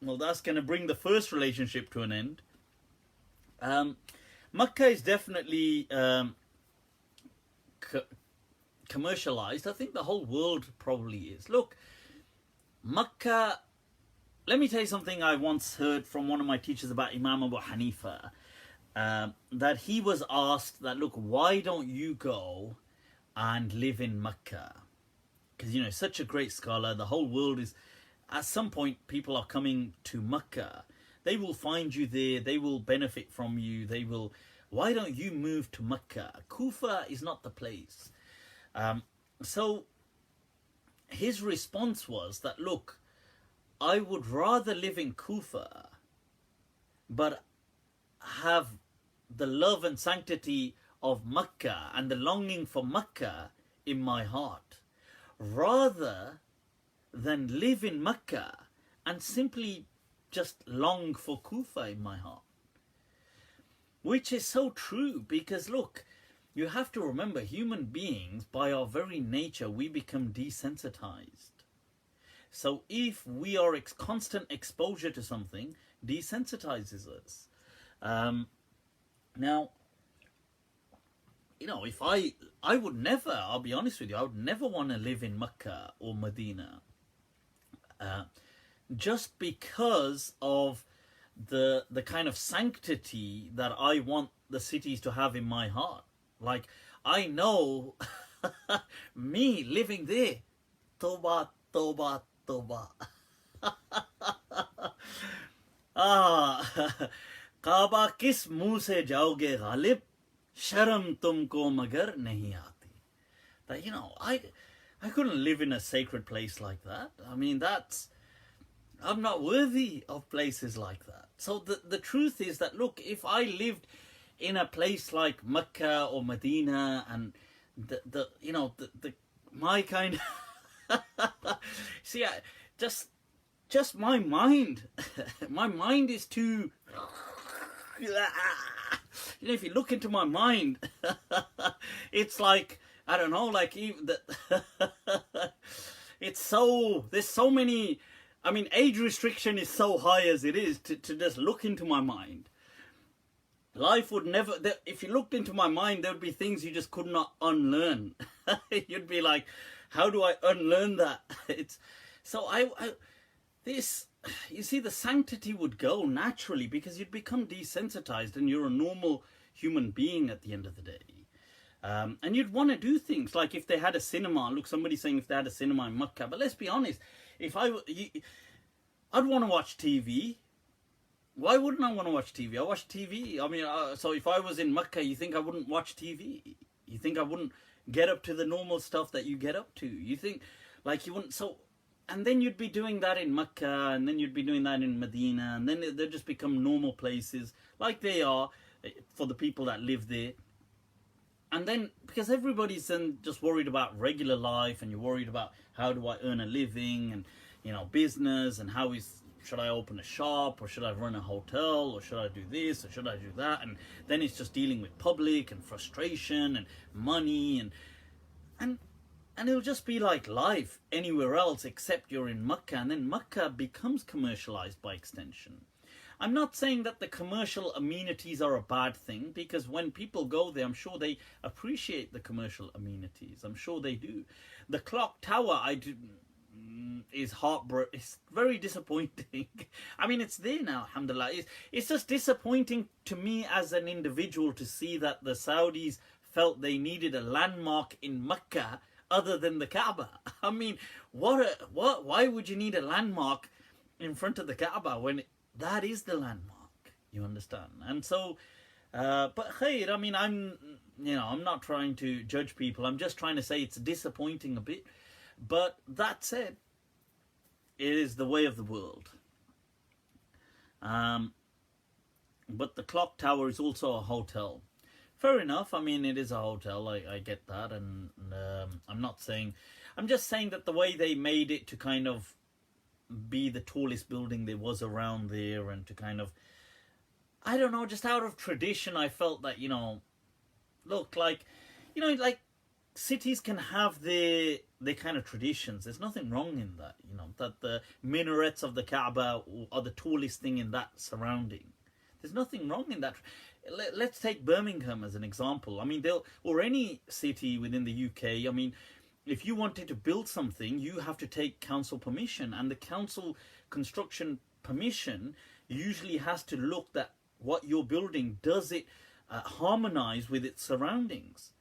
S1: Well, that's going to bring the first relationship to an end. Makkah is definitely commercialized. I think the whole world probably is. Look, Makkah... Let me tell you something I once heard from one of my teachers about Imam Abu Hanifa. That he was asked that, look, why don't you go and live in Makkah? Because, you know, such a great scholar. The whole world is... At some point, people are coming to Makkah. They will find you there. They will benefit from you. They will... Why don't you move to Makkah? Kufa is not the place. So his response was that, look, I would rather live in Kufa, but have the love and sanctity of Makkah and the longing for Makkah in my heart, rather than live in Makkah and simply just long for Kufa in my heart. Which is so true, because look, you have to remember, human beings, by our very nature, we become desensitized. So if we are constant exposure to something, desensitizes us. Now, if I would never, I'll be honest with you, I would never want to live in Makkah or Medina, just because of the kind of sanctity that I want the cities to have in my heart. Like, I know me living there, Toba, Toba, Toba. Kaaba kis muh se jaoge ghalib, sharam tumko magar nahi aati. That, I couldn't live in a sacred place like that. I mean, I'm not worthy of places like that. So the truth is that, look, if I lived in a place like Mecca or Medina, and my kind see, just my mind my mind is too if you look into my mind, it's like, I don't know, like, even it's so, there's so many, I mean, age restriction is so high as it is to just look into my mind. Life would never, if you looked into my mind, there would be things you just could not unlearn. You'd be like, how do I unlearn that? So you see, the sanctity would go naturally because you'd become desensitized and you're a normal human being at the end of the day. And you'd want to do things like if they had a cinema. Look, somebody's saying if they had a cinema in Makkah, but let's be honest, I'd want to watch TV. Why wouldn't I want to watch TV? I watch TV. I mean, so if I was in Makkah, you think I wouldn't watch TV? You think I wouldn't get up to the normal stuff that you get up to? You think, like, you wouldn't, so, and then you'd be doing that in Makkah, and then you'd be doing that in Medina, and then they'll just become normal places, like they are for the people that live there. And then, because everybody's then just worried about regular life, and you're worried about how do I earn a living, and, business, and should I open a shop, or should I run a hotel, or should I do this, or should I do that? And then it's just dealing with public and frustration and money, and it'll just be like life anywhere else except you're in Makkah, and then Makkah becomes commercialized by extension. I'm not saying that the commercial amenities are a bad thing, because when people go there, I'm sure they appreciate the commercial amenities. I'm sure they do. The clock tower, is heartbreaking. It's very disappointing. I mean, it's there now, alhamdulillah. It's just disappointing to me as an individual to see that the Saudis felt they needed a landmark in Mecca other than the Kaaba. I mean, why would you need a landmark in front of the Kaaba when that is the landmark? You understand? And so, but khair, I mean, I'm not trying to judge people. I'm just trying to say it's disappointing a bit. But that said, it is the way of the world. But the clock tower is also a hotel. Fair enough. I mean, it is a hotel. I get that. And I'm just saying that the way they made it to kind of be the tallest building there was around there, and to kind of, I don't know, just out of tradition, I felt that, look, like, like, cities can have their kind of traditions. There's nothing wrong in that, that the minarets of the Kaaba are the tallest thing in that surrounding. There's nothing wrong in that. Let's take Birmingham as an example. I mean, or any city within the UK. I mean, if you wanted to build something, you have to take council permission, and the council construction permission usually has to look at what you're building. Does it harmonize with its surroundings?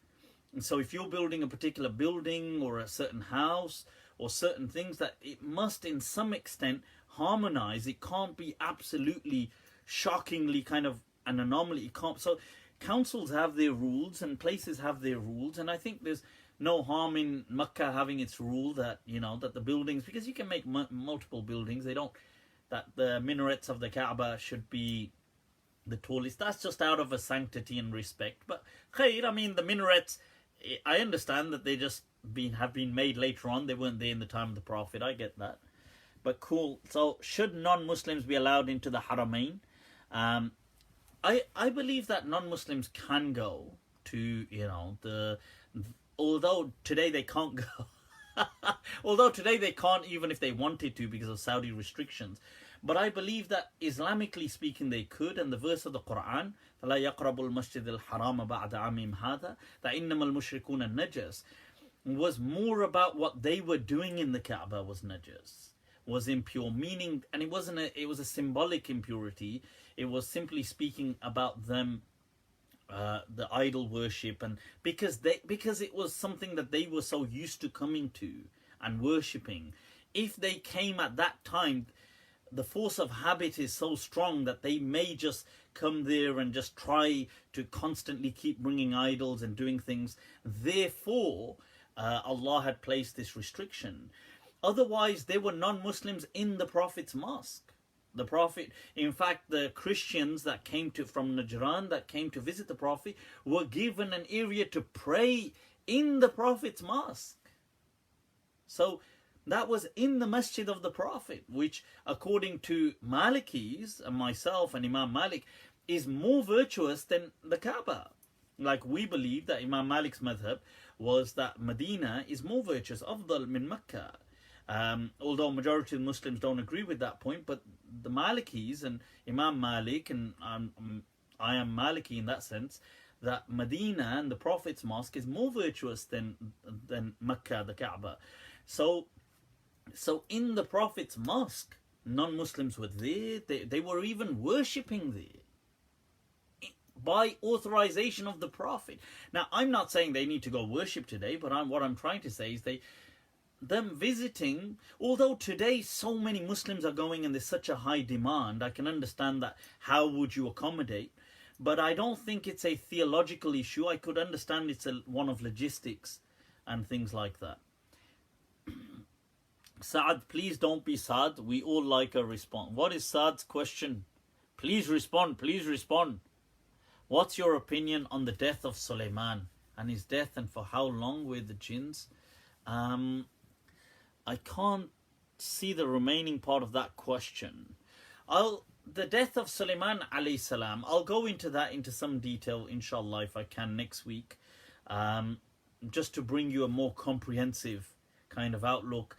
S1: And so if you're building a particular building or a certain house or certain things, that it must in some extent harmonize. It can't be absolutely shockingly kind of an anomaly. It can't. So councils have their rules and places have their rules, and I think there's no harm in Makkah having its rule that, that the buildings, because you can make multiple buildings, that the minarets of the Kaaba should be the tallest. That's just out of a sanctity and respect. But khair, I mean, the minarets, I understand that they just have been made later on. They weren't there in the time of the Prophet. I get that. But cool. So should non-Muslims be allowed into the Haramain? I believe that non-Muslims can go. to, although today they can't go. Although today they can't, even if they wanted to, because of Saudi restrictions. But I believe that Islamically speaking they could, and the verse of the Quran, فَلَا يَقْرَبُ الْمَسْجِدِ الْحَرَامَ بَعْدَ عَامِهِمْ هَذَا that إِنَّمَا الْمُشْرِكُونَ النَّجَسِ was more about what they were doing in the Kaaba was najas, was impure, meaning, and it was a symbolic impurity. It was simply speaking about them, the idol worship, and because it was something that they were so used to coming to and worshipping. If they came at that time, the force of habit is so strong that they may just come there and just try to constantly keep bringing idols and doing things. Therefore, Allah had placed this restriction. Otherwise, there were non-Muslims in the Prophet's mosque. The Prophet, in fact, the Christians that came from Najran, that came to visit the Prophet, were given an area to pray in the Prophet's mosque. So that was in the masjid of the Prophet, which according to Malikis, and myself and Imam Malik, is more virtuous than the Kaaba. Like we believe that Imam Malik's madhab was that Medina is more virtuous, afdal min Makkah. Although majority of Muslims don't agree with that point, but the Malikis and Imam Malik, and I am Maliki in that sense, that Medina and the Prophet's mosque is more virtuous than Makkah, the Kaaba. So in the Prophet's mosque, non-Muslims were there. They were even worshipping there by authorization of the Prophet. Now, I'm not saying they need to go worship today, but what I'm trying to say is them visiting, although today so many Muslims are going and there's such a high demand, I can understand that. How would you accommodate? But I don't think it's a theological issue. I could understand it's one of logistics and things like that. Saad, please don't be sad. We all like a response. What is Saad's question? Please respond. Please respond. What's your opinion on the death of Sulaiman and his death, and for how long were the jinns? I can't see the remaining part of that question. The death of Sulaiman alayhi salam, I'll go into that into some detail, inshallah, if I can next week, just to bring you a more comprehensive kind of outlook.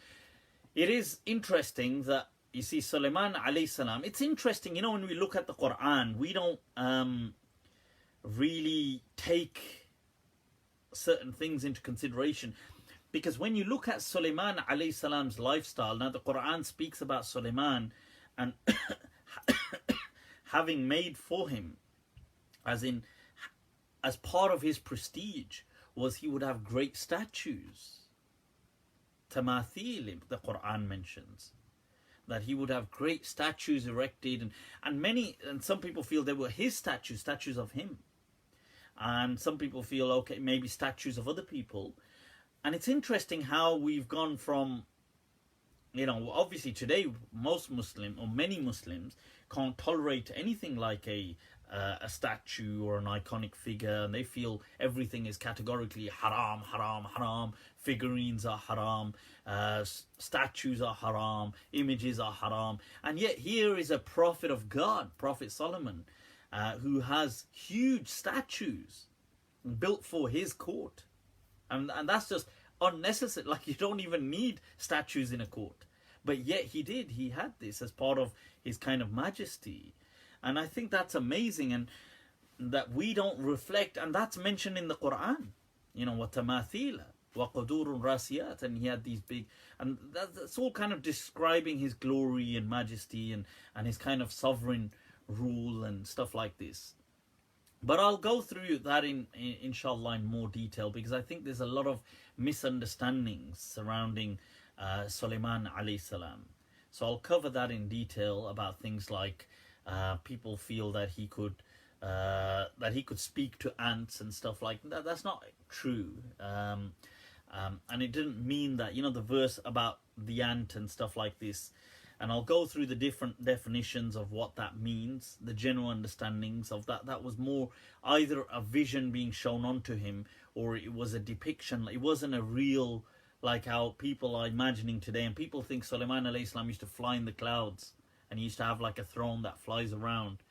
S1: It is interesting that, you see, Sulaiman alayhi salam, it's interesting, when we look at the Quran, we don't really take certain things into consideration. Because when you look at Sulaiman alayhi salam's lifestyle, now the Quran speaks about Sulaiman and having made for him, as part of his prestige, was he would have great statues. Tamathil, the Quran mentions that he would have great statues erected, and some people feel they were his statues of him, and some people feel, okay, maybe statues of other people. And it's interesting how we've gone from, obviously today most Muslim, or many Muslims, can't tolerate anything like a statue or an iconic figure, and they feel everything is categorically haram, haram, haram. Figurines are haram, statues are haram, images are haram. And yet here is a prophet of God, Prophet Solomon, who has huge statues built for his court. And that's just unnecessary. Like, you don't even need statues in a court. But yet he did. He had this as part of his kind of majesty. And I think that's amazing, and that we don't reflect. And that's mentioned in the Quran. وَتَمَاثِيلَ وَقُدُورٌ رَاسِيَاتٍ. And he had these big... And that's all kind of describing his glory and majesty and his kind of sovereign rule and stuff like this. But I'll go through that inshallah in more detail, because I think there's a lot of misunderstandings surrounding Sulaiman alayhi salam. So I'll cover that in detail, about things like people feel that he could speak to ants and stuff like that. That's not true. And it didn't mean that, the verse about the ant and stuff like this. And I'll go through the different definitions of what that means, the general understandings of that. That was more either a vision being shown onto him, or it was a depiction. It wasn't a real, like how people are imagining today. And people think Sulaiman alayhi salam used to fly in the clouds, and he used to have like a throne that flies around.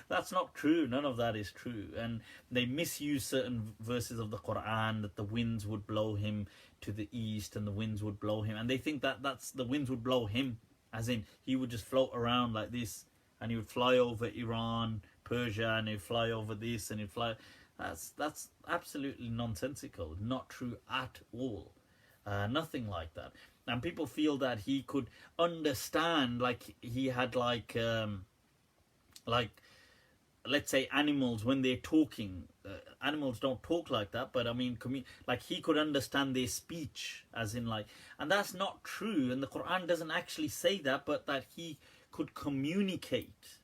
S1: That's not true. None of that is true. And they misuse certain verses of the Quran, that the winds would blow him to the east and the winds would blow him. And they think that the winds would blow him, as in he would just float around like this and he would fly over Iran, Persia, and he'd fly over this and he'd fly. That's absolutely nonsensical. Not true at all. Nothing like that. And people feel that he could understand, like he had like let's say animals when they're talking. Animals don't talk like that, but I mean, like he could understand their speech, as in like, and that's not true. And the Quran doesn't actually say that, but that he could communicate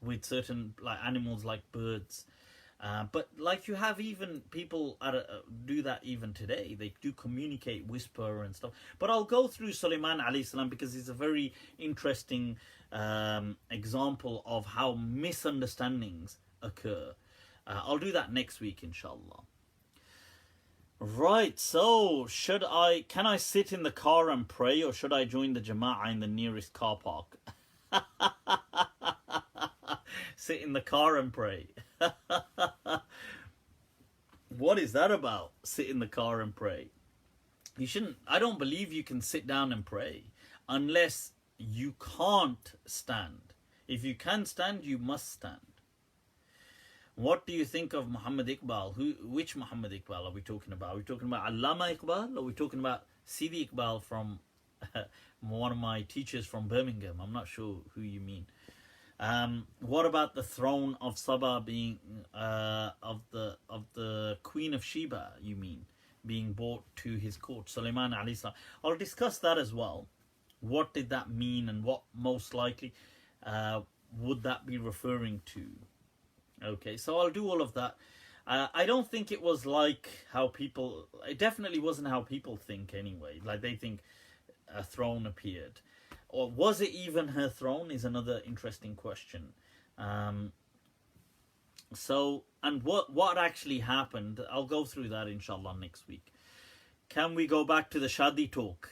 S1: with certain like animals, like birds. But like you have even people do that even today. They do communicate, whisper and stuff. But I'll go through Sulaiman alayhi salam because it's a very interesting example of how misunderstandings occur. I'll do that next week, inshallah. Right, so can I sit in the car and pray, or should I join the Jama'ah in the nearest car park? Sit in the car and pray. What is that about? Sit in the car and pray. You shouldn't. I don't believe you can sit down and pray unless you can't stand. If you can stand, you must stand. What do you think of Muhammad Iqbal? Which Muhammad Iqbal are we talking about? Are we talking about Allama Iqbal, or are we talking about Sidi Iqbal from one of my teachers from Birmingham? I'm not sure who you mean. What about the throne of Saba being of the Queen of Sheba? You mean being brought to his court, Sulaiman alayhi salam? I'll discuss that as well. What did that mean, and what most likely would that be referring to? Okay, so I'll do all of that. I don't think it was like how people. It definitely wasn't how people think anyway. Like they think a throne appeared. Or was it even her throne is another interesting question. So, and what actually happened, I'll go through that inshallah next week. Can we go back to the Shadi talk?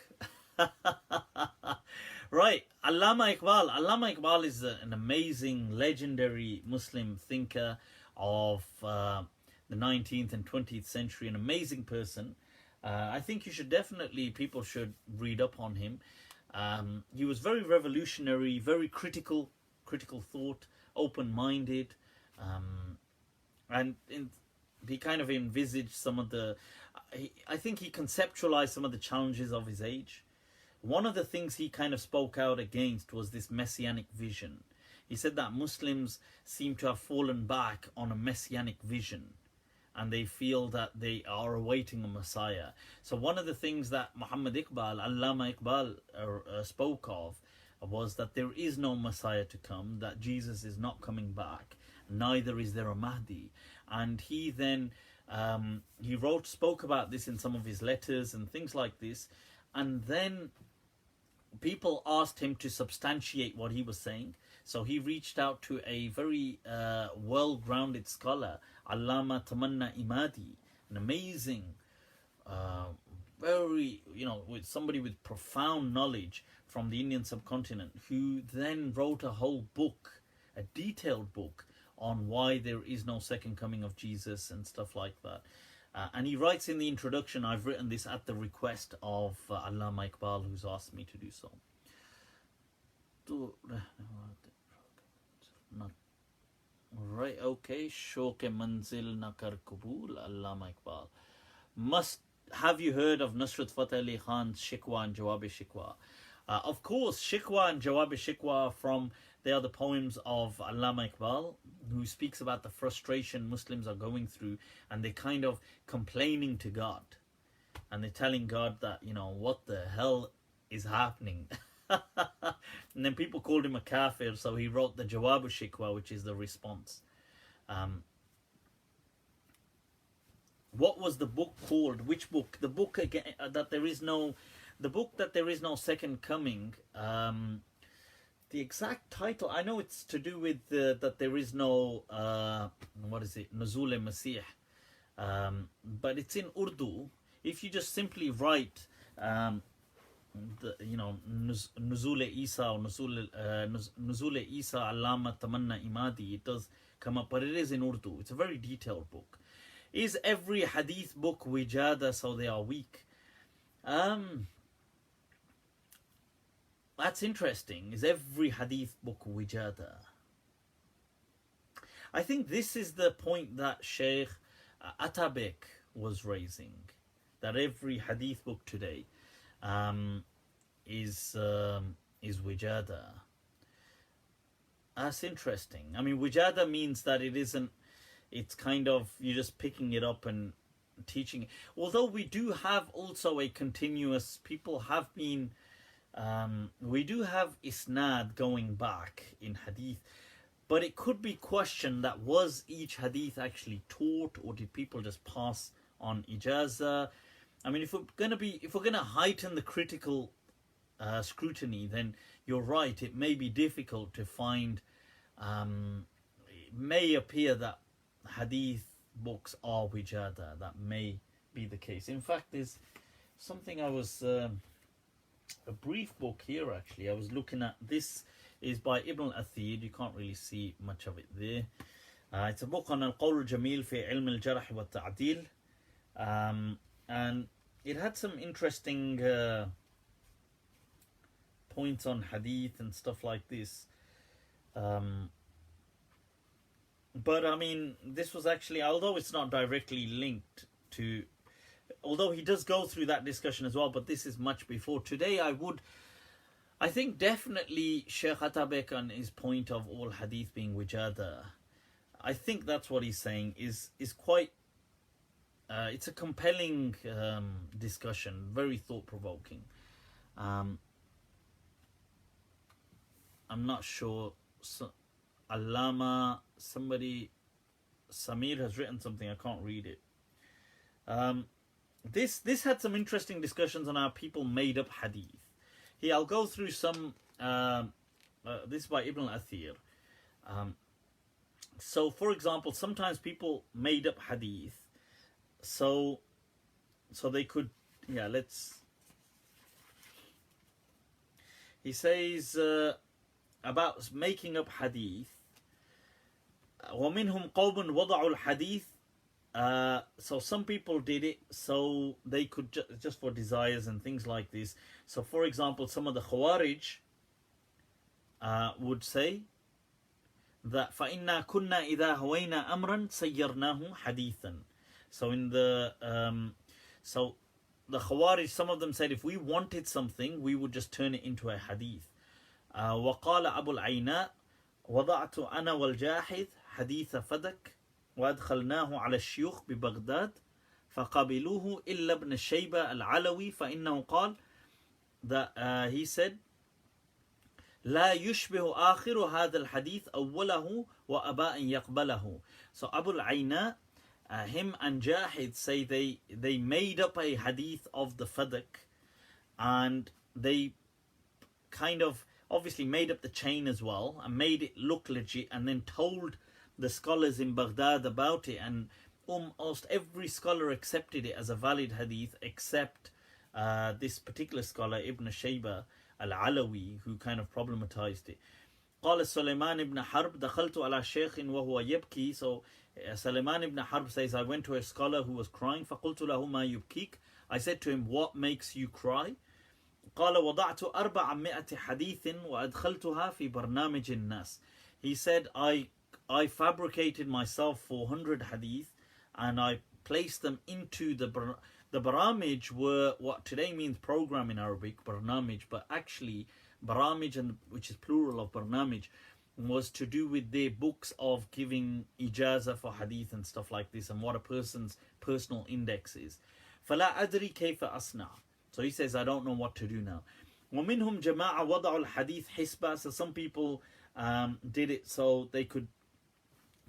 S1: Right, Allama Iqbal is an amazing, legendary Muslim thinker of the 19th and 20th century, an amazing person. I think people should read up on him. He was very revolutionary, very critical thought, open-minded, and he kind of envisaged some of the. I think he conceptualized some of the challenges of his age. One of the things he kind of spoke out against was this messianic vision. He said that Muslims seem to have fallen back on a messianic vision, and they feel that they are awaiting a Messiah. So one of the things that Muhammad Iqbal, Allama Iqbal spoke of was that there is no Messiah to come, that Jesus is not coming back, neither is there a Mahdi. And he then, spoke about this in some of his letters and things like this. And then people asked him to substantiate what he was saying. So he reached out to a very well-grounded scholar, Allama Tamanna Imadi, an amazing, with somebody with profound knowledge from the Indian subcontinent, who then wrote a whole book, a detailed book, on why there is no second coming of Jesus and stuff like that. And he writes in the introduction, I've written this at the request of Allama Iqbal, who's asked me to do so. Right, okay. Shok manzil nakar kabul, Allama Iqbal. Have you heard of Nusrat Fateh Ali Khan's Shikwa and Jawab Shikwa? Of course, Shikwa and Jawab Shikwa they are the poems of Allama Iqbal, who speaks about the frustration Muslims are going through, and they're kind of complaining to God. And they're telling God that, what the hell is happening? And then people called him a kafir, so he wrote the Jawab Shikwa, which is the response. What was the book called? Which book? The book again, that there is no second coming. The exact title, I know it's to do with that there is no Nuzul Masih, but it's in Urdu. If you just simply write Nuzul Isa or Nuzul Isa Allama Tamanna Imadi, it does come up, but it is in Urdu. It's a very detailed book. Is every hadith book wijada, so they are weak? That's interesting. Is every hadith book wijada? I think this is the point that Sheikh Atabek was raising, that every hadith book today is wijada. That's interesting. I mean, wijada means that it isn't, it's kind of, you're just picking it up and teaching it. Although we do have also a continuous, people have been, we do have isnad going back in hadith, but it could be questioned that was each hadith actually taught, or did people just pass on ijaza? I mean, if we're gonna heighten the critical scrutiny, then you're right, it may be difficult to find, it may appear that hadith books are wijada. That may be the case. In fact, there's something I was, a brief book here actually, I was looking at. This is by Ibn al-Athir. You can't really see much of it there. It's a book on al-Qawl al-Jamil fi ilm al-Jarh wa al-Ta'dil. And it had some interesting points on hadith and stuff like this. But I mean, this was actually, although it's not directly linked to, although he does go through that discussion as well, but this is much before. Today I think definitely Sheikh Atabek on his point of all hadith being wijada, I think that's what he's saying is quite, it's a compelling discussion, very thought-provoking. I'm not sure. Allama, Samir has written something, I can't read it. This had some interesting discussions on how people made up hadith. Here, I'll go through some, this is by Ibn al-Athir. So, for example, sometimes people made up hadith, so they could, he says about making up hadith, وَمِنْهُمْ قَوْمٌ وَضَعُوا الْحَدِيث. So some people did it so they could just for desires and things like this. So for example, some of the Khawarij would say that فَإِنَّا كُنَّا إِذَا هَوَيْنَا أَمْرًا سَيَّرْنَاهُ حَدِيثًا. So in the the Khawarij, some of them said if we wanted something, we would just turn it into a hadith. وقال أبو العيناء وضعت أنا والجاحظ حديث فدك وأدخلناه على الشيوخ ببغداد فقبلوه إلا ابن شيبة العلوي فإنه قال that he said لا يشبه آخر هذا الحديث أوله وأبى أن يقبله. So Abu al-Aina, him and Jahid say they made up a hadith of the Fadak, and they kind of obviously made up the chain as well and made it look legit, and then told the scholars in Baghdad about it, and almost every scholar accepted it as a valid hadith except this particular scholar Ibn Sheba al-Alawi, who kind of problematized it. قال Sulaiman ibn Harb دخلت على شيخ وهو يبكي. So Sulaiman ibn Harb says, I went to a scholar who was crying. فقلت له ما يبكيك. I said to him, what makes you cry? قال وضعت 400 حديث وأدخلتها في برنامج الناس. He said, I fabricated myself 400 hadith and I placed them into the baramij, were what today means program in Arabic, barnamij, but actually baramij, and which is plural of barnamij, was to do with their books of giving ijaza for hadith and stuff like this, and what a person's personal index is. فلا أدري كيف أصنع. So he says, I don't know what to do now. ومنهم جماعة وضعوا الحديث حسبة. So some people did it so they could,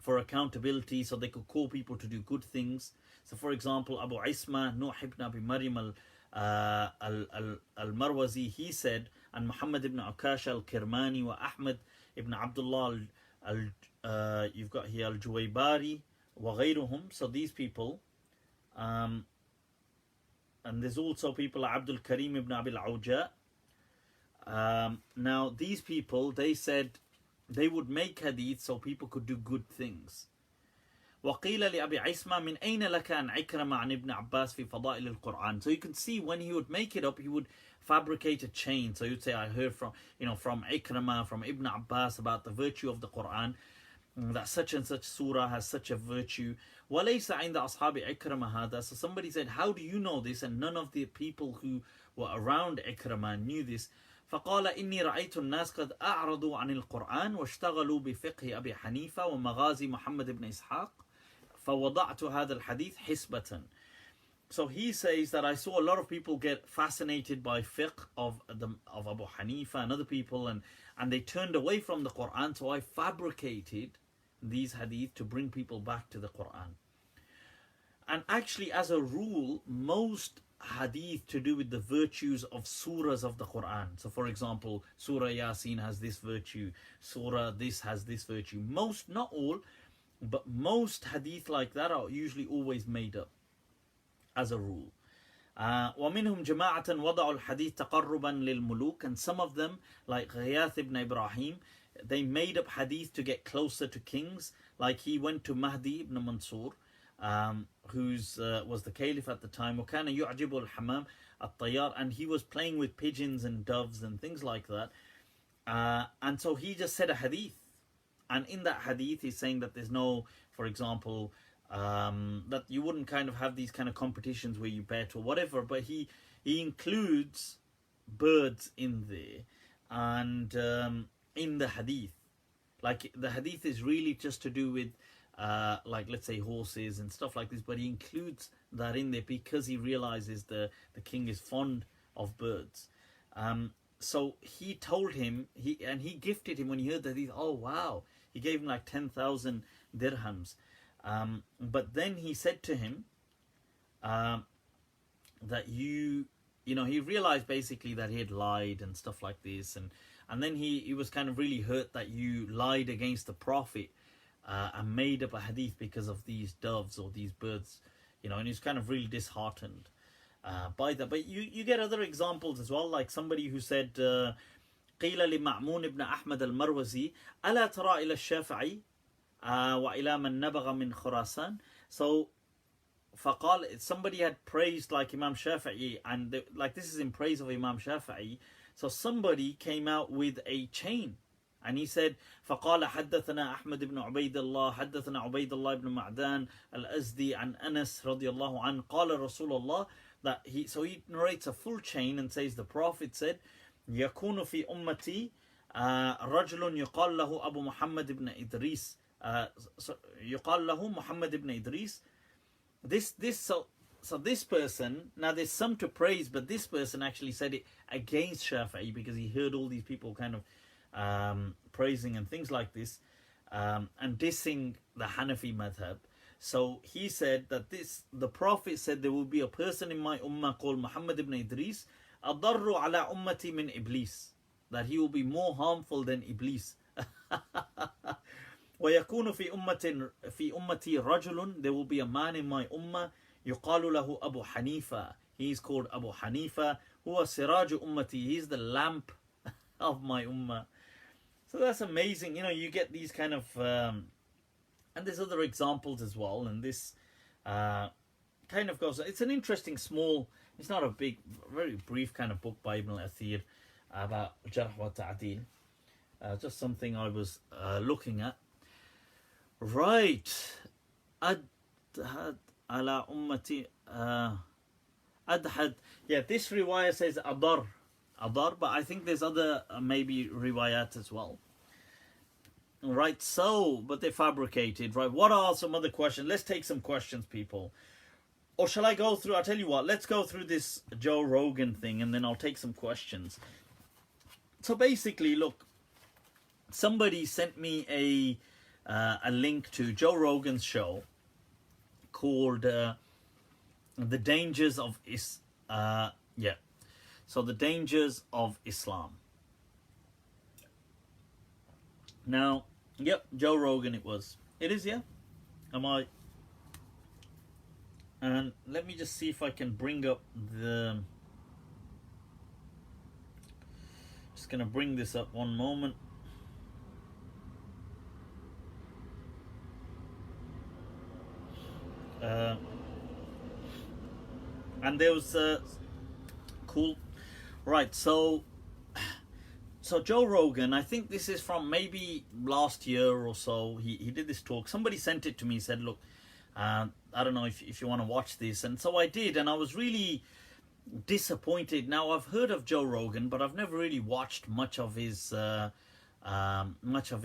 S1: for accountability, so they could call people to do good things. So for example, Abu Isma Nuh ibn Abi Maryam al-Marwazi, he said, and Muhammad ibn Ukash al-Kirmani wa Ahmad ibn Abdullah you've got here al-Juwaybari wa ghayruhum. So these people and there's also people like Abdul Karim ibn Abil Awja. Now these people, they said they would make hadith so people could do good things. وقيل لأبي عيسمة من أين لك أن عكرمة عن ابن عباس في فضائل القرآن. So you can see when he would make it up, he would fabricate a chain. So you'd say, I heard from Ikramah, from Ibn Abbas about the virtue of the Quran, that such and such surah has such a virtue. وَلَيْسَ عِنْدَ أَصْحَابِ عِكْرَمَةَ هَذَا. So somebody said, how do you know this? And none of the people who were around Ikramah knew this. فقال إني رأيت الناس قد أعرضوا عن القرآن واشتغلوا بفقه أبي حنيفة ومغازي محمد بن إسحاق فوضعت هذا الحديث حسبة. So he says that I saw a lot of people get fascinated by fiqh of Abu Hanifa and other people, and they turned away from the Quran. So I fabricated these hadith to bring people back to the Quran. And actually, as a rule, most hadith to do with the virtues of surahs of the Quran. So for example, Surah Yasin has this virtue, Surah this has this virtue. Most, not all, but most hadith like that are usually always made up as a rule. وَمِنْهُمْ جَمَاعَةً وَضَعُوا الْحَدِيث تَقَرُّبًا لِلْمُلُوكِ. And some of them, like Ghiyath ibn Ibrahim, they made up hadith to get closer to kings. Like he went to Mahdi ibn Mansur, who's was the caliph at the time. وَكَانَ يُعْجِبُ الْحَمَامِ الطَّيَّارِ. And he was playing with pigeons and doves and things like that. And so he just said a hadith. And in that hadith, he's saying that there's no, for example, that you wouldn't kind of have these kind of competitions where you bet or whatever, but he includes birds in there and in the hadith. Like the hadith is really just to do with like let's say horses and stuff like this, but he includes that in there because he realizes the king is fond of birds. So he told him, he gifted him when he heard that. Oh wow, he gave him like 10,000 dirhams. But then he said to him that he realized basically that he had lied and stuff like this, and then he was kind of really hurt that you lied against the Prophet and made up a hadith because of these doves or these birds, and he's kind of really disheartened by that. But you get other examples as well, like somebody who said قيل لمعمون بن أحمد المروزي ألا ترى إلى الشافعي وإلى من نبغ من خراسان. So فقال, somebody had praised like Imam Shafi'i, and like this is in praise of Imam Shafi'i. So somebody came out with a chain and he said فقال حدثنا أحمد بن عبيد الله حدثنا عبيد الله بن معدان الأزدي عن أنس رضي الله عنه قال رسول الله. That he narrates a full chain and says the Prophet said يكون في أمتي رجل يقال له أبو محمد بن إدريس يقال له محمد ibn Idris. So this person, now there's some to praise, but this person actually said it against Shafi'i because he heard all these people kind of praising and things like this, and dissing the Hanafi madhab. So he said that the Prophet said there will be a person in my ummah called Muhammad ibn Idris أضر على أمتي من إبليس, that he will be more harmful than Iblis. ويكون في أمتي رجل, there will be a man in my ummah يقال له أبو حنيفة, he is called Abu Hanifa, هو سراج أمتي, he is the lamp of my ummah. So that's amazing, you get these kind of and there's other examples as well, and this kind of goes, it's an interesting small, it's not a big, very brief kind of book by Ibn al-Athir about Jarh wa Ta'dil, just something I was looking at. Right. Adhad ala ummati adhad. Yeah, this riwayah says adar, but I think there's other maybe riwayat as well. Right, so, but they're fabricated. Right, what are some other questions? Let's take some questions, people. Or shall I go through, I'll tell you what, let's go through this Joe Rogan thing and then I'll take some questions. So basically, look, somebody sent me a link to Joe Rogan's show called The Dangers of So The Dangers of Islam. Now, yep, Joe Rogan it is, yeah? Am I And let me just see if I can bring up the... Just going to bring this up one moment. And there was cool, right? So Joe Rogan, I think this is from maybe last year or so. He did this talk. Somebody sent it to me. Said, look, I don't know if you want to watch this, and so I did, and I was really disappointed. Now I've heard of Joe Rogan, but I've never really watched much of his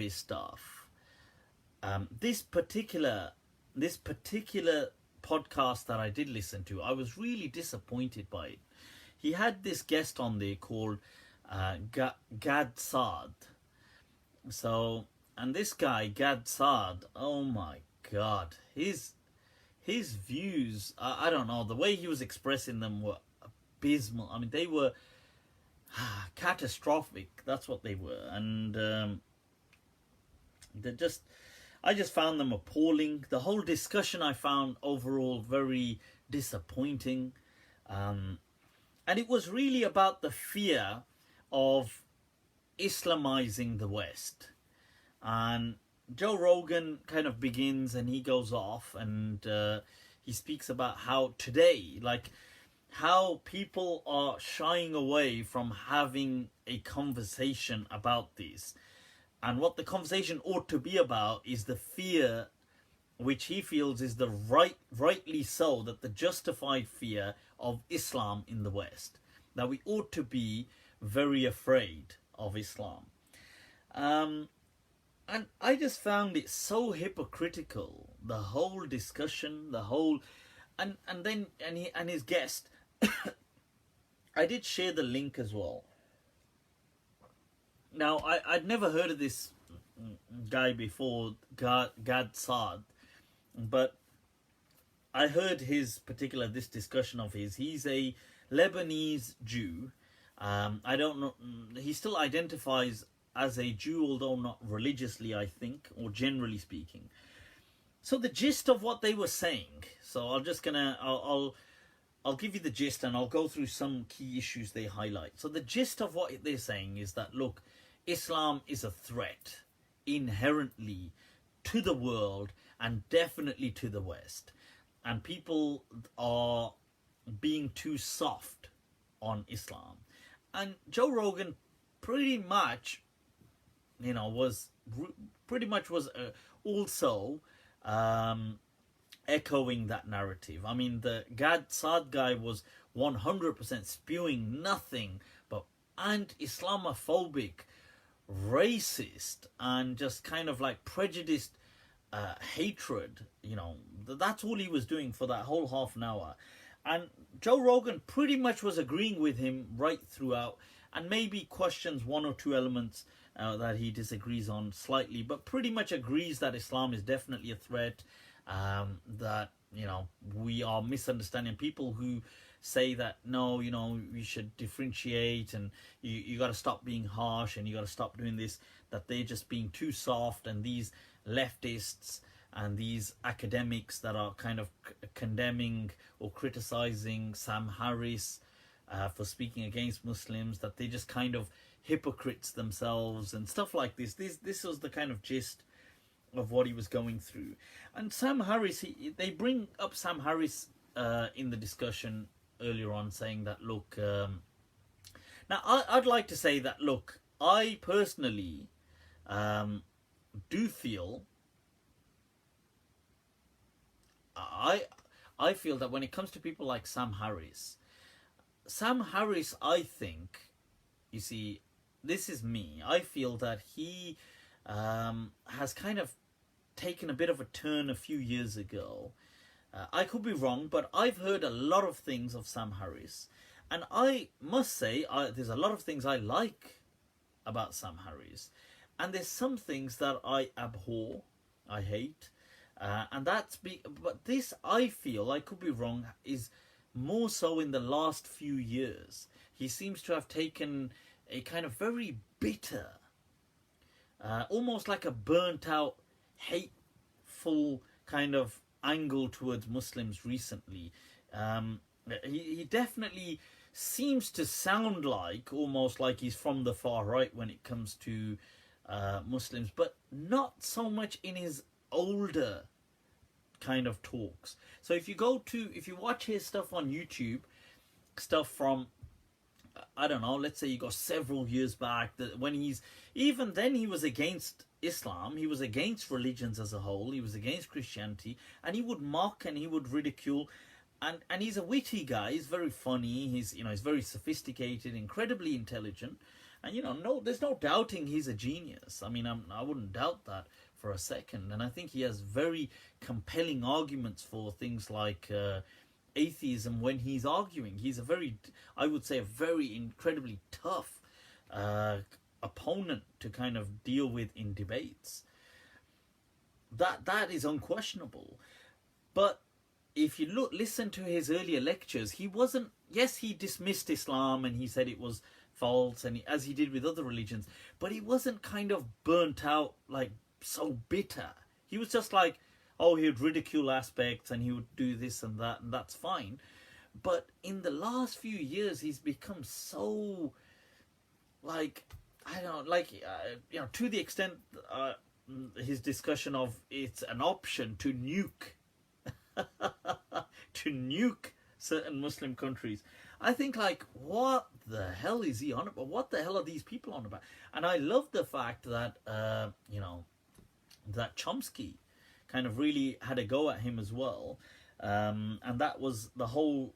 S1: stuff. This particular podcast that I did listen to, I was really disappointed by it. He had this guest on there called Gad Saad. So, and this guy Gad Saad, oh my God, his views, I don't know, the way he was expressing them were abysmal. I mean, they were catastrophic. That's what they were, and I just found them appalling. The whole discussion I found overall very disappointing. And it was really about the fear of Islamizing the West. And Joe Rogan kind of begins and he goes off and he speaks about how today, like how people are shying away from having a conversation about this. And what the conversation ought to be about is the fear, which he feels is the rightly so, that the justified fear of Islam in the West. That we ought to be very afraid of Islam. And I just found it so hypocritical, the whole discussion, the whole, and his guest. I did share the link as well. Now, I'd never heard of this guy before, Gad Saad, but I heard this discussion of his. He's a Lebanese Jew. I don't know, he still identifies as a Jew, although not religiously, I think, or generally speaking. So the gist of what they were saying, so I'll give you the gist and I'll go through some key issues they highlight. So the gist of what they're saying is that, look, Islam is a threat inherently to the world and definitely to the West. And people are being too soft on Islam. And Joe Rogan pretty much, was also echoing that narrative. I mean, the Gad Saad guy was 100% spewing nothing but anti-Islamophobic, racist, and just kind of like prejudiced hatred. That's all he was doing for that whole half an hour. And Joe Rogan pretty much was agreeing with him right throughout, and maybe questions one or two elements that he disagrees on slightly, but pretty much agrees that Islam is definitely a threat, that we are misunderstanding people who say that no, we should differentiate, and you got to stop being harsh, and you got to stop doing this, that they're just being too soft. And these leftists and these academics that are kind of condemning or criticizing Sam Harris for speaking against Muslims, that they just kind of hypocrites themselves and stuff like this. This was the kind of gist of what he was going through. And Sam Harris, they bring up Sam Harris in the discussion earlier on, saying that, look, now I'd like to say that, look, I personally do feel, I feel that when it comes to people like Sam Harris, I think, you see, this is me, I feel that he has kind of taken a bit of a turn a few years ago. I could be wrong, but I've heard a lot of things of Sam Harris, and I must say there's a lot of things I like about Sam Harris, and there's some things that I abhor, I hate, and but this, I feel, I could be wrong, is more so in the last few years. He seems to have taken a kind of very bitter, almost like a burnt out, hateful kind of angle towards Muslims recently. He definitely seems to sound like, almost like he's from the far right when it comes to Muslims, but not so much in his older kind of talks. So if you watch his stuff on YouTube, stuff from, I don't know, let's say you go several years back, that when even then he was against Islam, he was against religions as a whole, he was against Christianity, and he would mock and he would ridicule, and he's a witty guy, he's very funny, he's very sophisticated, incredibly intelligent, and there's no doubting he's a genius. I mean, I wouldn't doubt that for a second, and I think he has very compelling arguments for things like atheism when he's arguing. He's I would say, a very incredibly tough opponent to kind of deal with in debates. That is unquestionable. But if you listen to his earlier lectures, he dismissed Islam and he said it was false, and as he did with other religions, but he wasn't kind of burnt out, like so bitter. He was just like, oh, he would ridicule aspects and he would do this and that, and that's fine. But in the last few years, he's become so, like, I don't know, like, to the extent his discussion of it's an option to nuke, to nuke certain Muslim countries. I think, like, what the hell is he on about? What the hell are these people on about? And I love the fact that, that Chomsky kind of really had a go at him as well. And that was, the whole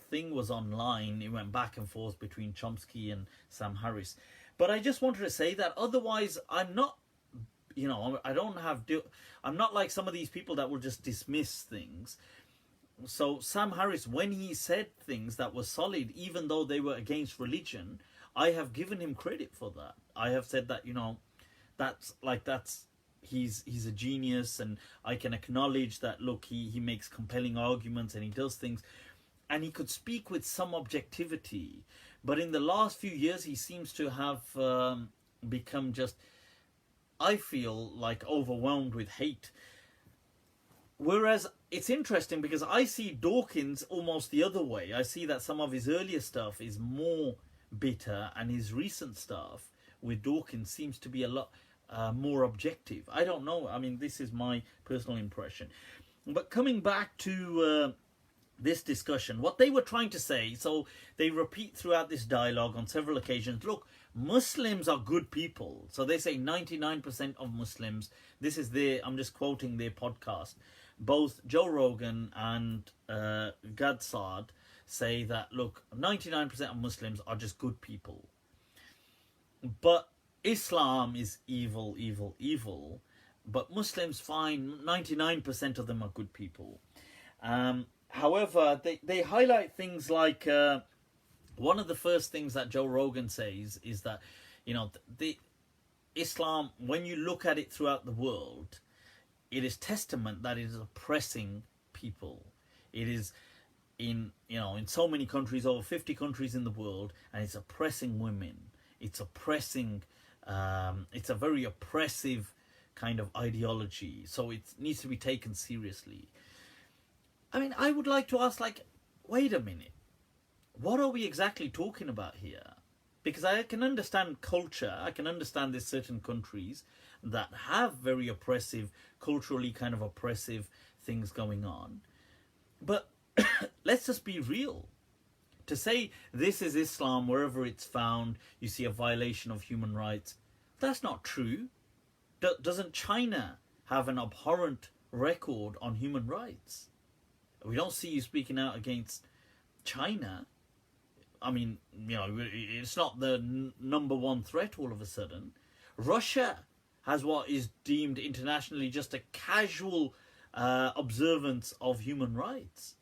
S1: thing was online. It went back and forth between Chomsky and Sam Harris. But I just wanted to say that otherwise I'm not, I'm not like some of these people that will just dismiss things. So Sam Harris, when he said things that were solid, even though they were against religion, I have given him credit for that. I have said that, he's a genius, and I can acknowledge that, look, he makes compelling arguments and he does things, and he could speak with some objectivity. But in the last few years, he seems to have become just, I feel like, overwhelmed with hate. Whereas it's interesting because I see Dawkins almost the other way. I see that some of his earlier stuff is more bitter, and his recent stuff with Dawkins seems to be a lot more objective. I don't know. I mean, this is my personal impression. But coming back to this discussion, what they were trying to say, so they repeat throughout this dialogue on several occasions, look, Muslims are good people. So they say 99% of Muslims, I'm just quoting their podcast, both Joe Rogan and Gadsad say that, look, 99% of Muslims are just good people. But Islam is evil, evil, evil. But Muslims, fine, 99% of them are good people. However, they highlight things like, one of the first things that Joe Rogan says is that, the Islam, when you look at it throughout the world, it is testament that it is oppressing people. It is in so many countries, over 50 countries in the world, and it's oppressing women. It's oppressing, it's a very oppressive kind of ideology. So it needs to be taken seriously. I mean, I would like to ask, like, wait a minute. What are we exactly talking about here? Because I can understand culture. I can understand there's certain countries that have very oppressive, culturally kind of oppressive things going on. But let's just be real. To say this is Islam, wherever it's found, you see a violation of human rights, that's not true. Doesn't China have an abhorrent record on human rights? We don't see you speaking out against China. I mean, it's not the number one threat all of a sudden. Russia has what is deemed internationally just a casual observance of human rights.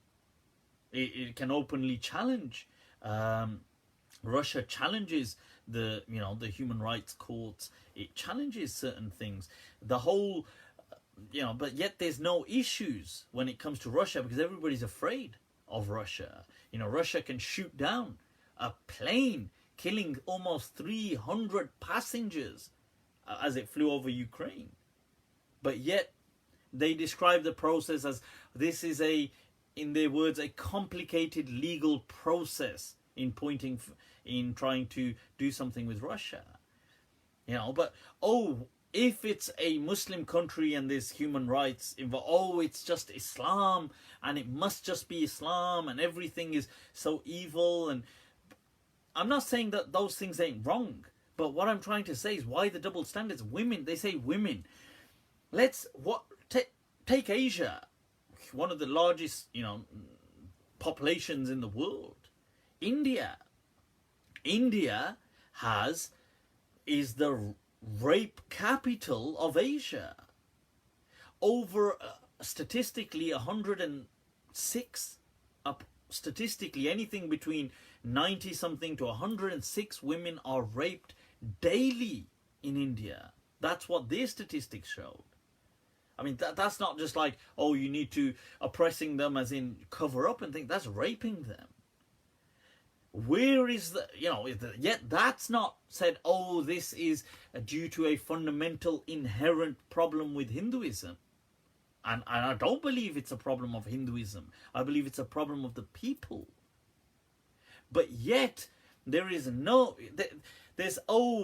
S1: It can openly challenge. Russia challenges the human rights courts. It challenges certain things. The whole, but yet there's no issues when it comes to Russia because everybody's afraid of Russia. Russia can shoot down a plane, killing almost 300 passengers as it flew over Ukraine. But yet they describe the process as, this is in their words, a complicated legal process in trying to do something with Russia. But if it's a Muslim country and there's human rights involved, it's just Islam and it must just be Islam and everything is so evil. And I'm not saying that those things ain't wrong, but what I'm trying to say is, why the double standards? Women, they say women. Take Asia, one of the largest, populations in the world. India is the rape capital of Asia. Over statistically 106, statistically anything between 90 something to 106 women are raped daily in India. That's what their statistics showed. I mean, that's not just like, you need to oppressing them as in cover up and think. That's raping them. Where is yet that's not said, this is due to a fundamental inherent problem with Hinduism. And I don't believe it's a problem of Hinduism. I believe it's a problem of the people. But yet, there is there's,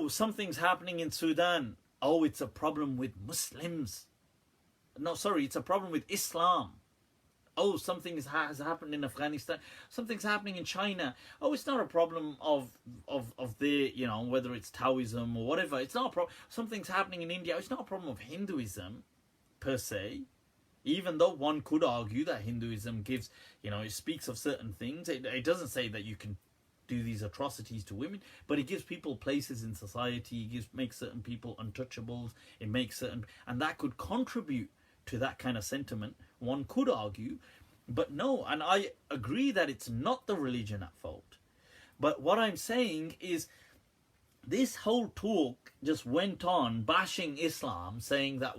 S1: something's happening in Sudan. It's a problem with Muslims. No, sorry, it's a problem with Islam. Something has happened in Afghanistan. Something's happening in China. It's not a problem of their, whether it's Taoism or whatever. It's not a problem. Something's happening in India. It's not a problem of Hinduism, per se. Even though one could argue that Hinduism gives, it speaks of certain things. It doesn't say that you can do these atrocities to women, but it gives people places in society. It makes certain people untouchables. It makes certain, and that could contribute to that kind of sentiment, one could argue. But no, and I agree that it's not the religion at fault. But what I'm saying is, this whole talk just went on bashing Islam, saying that,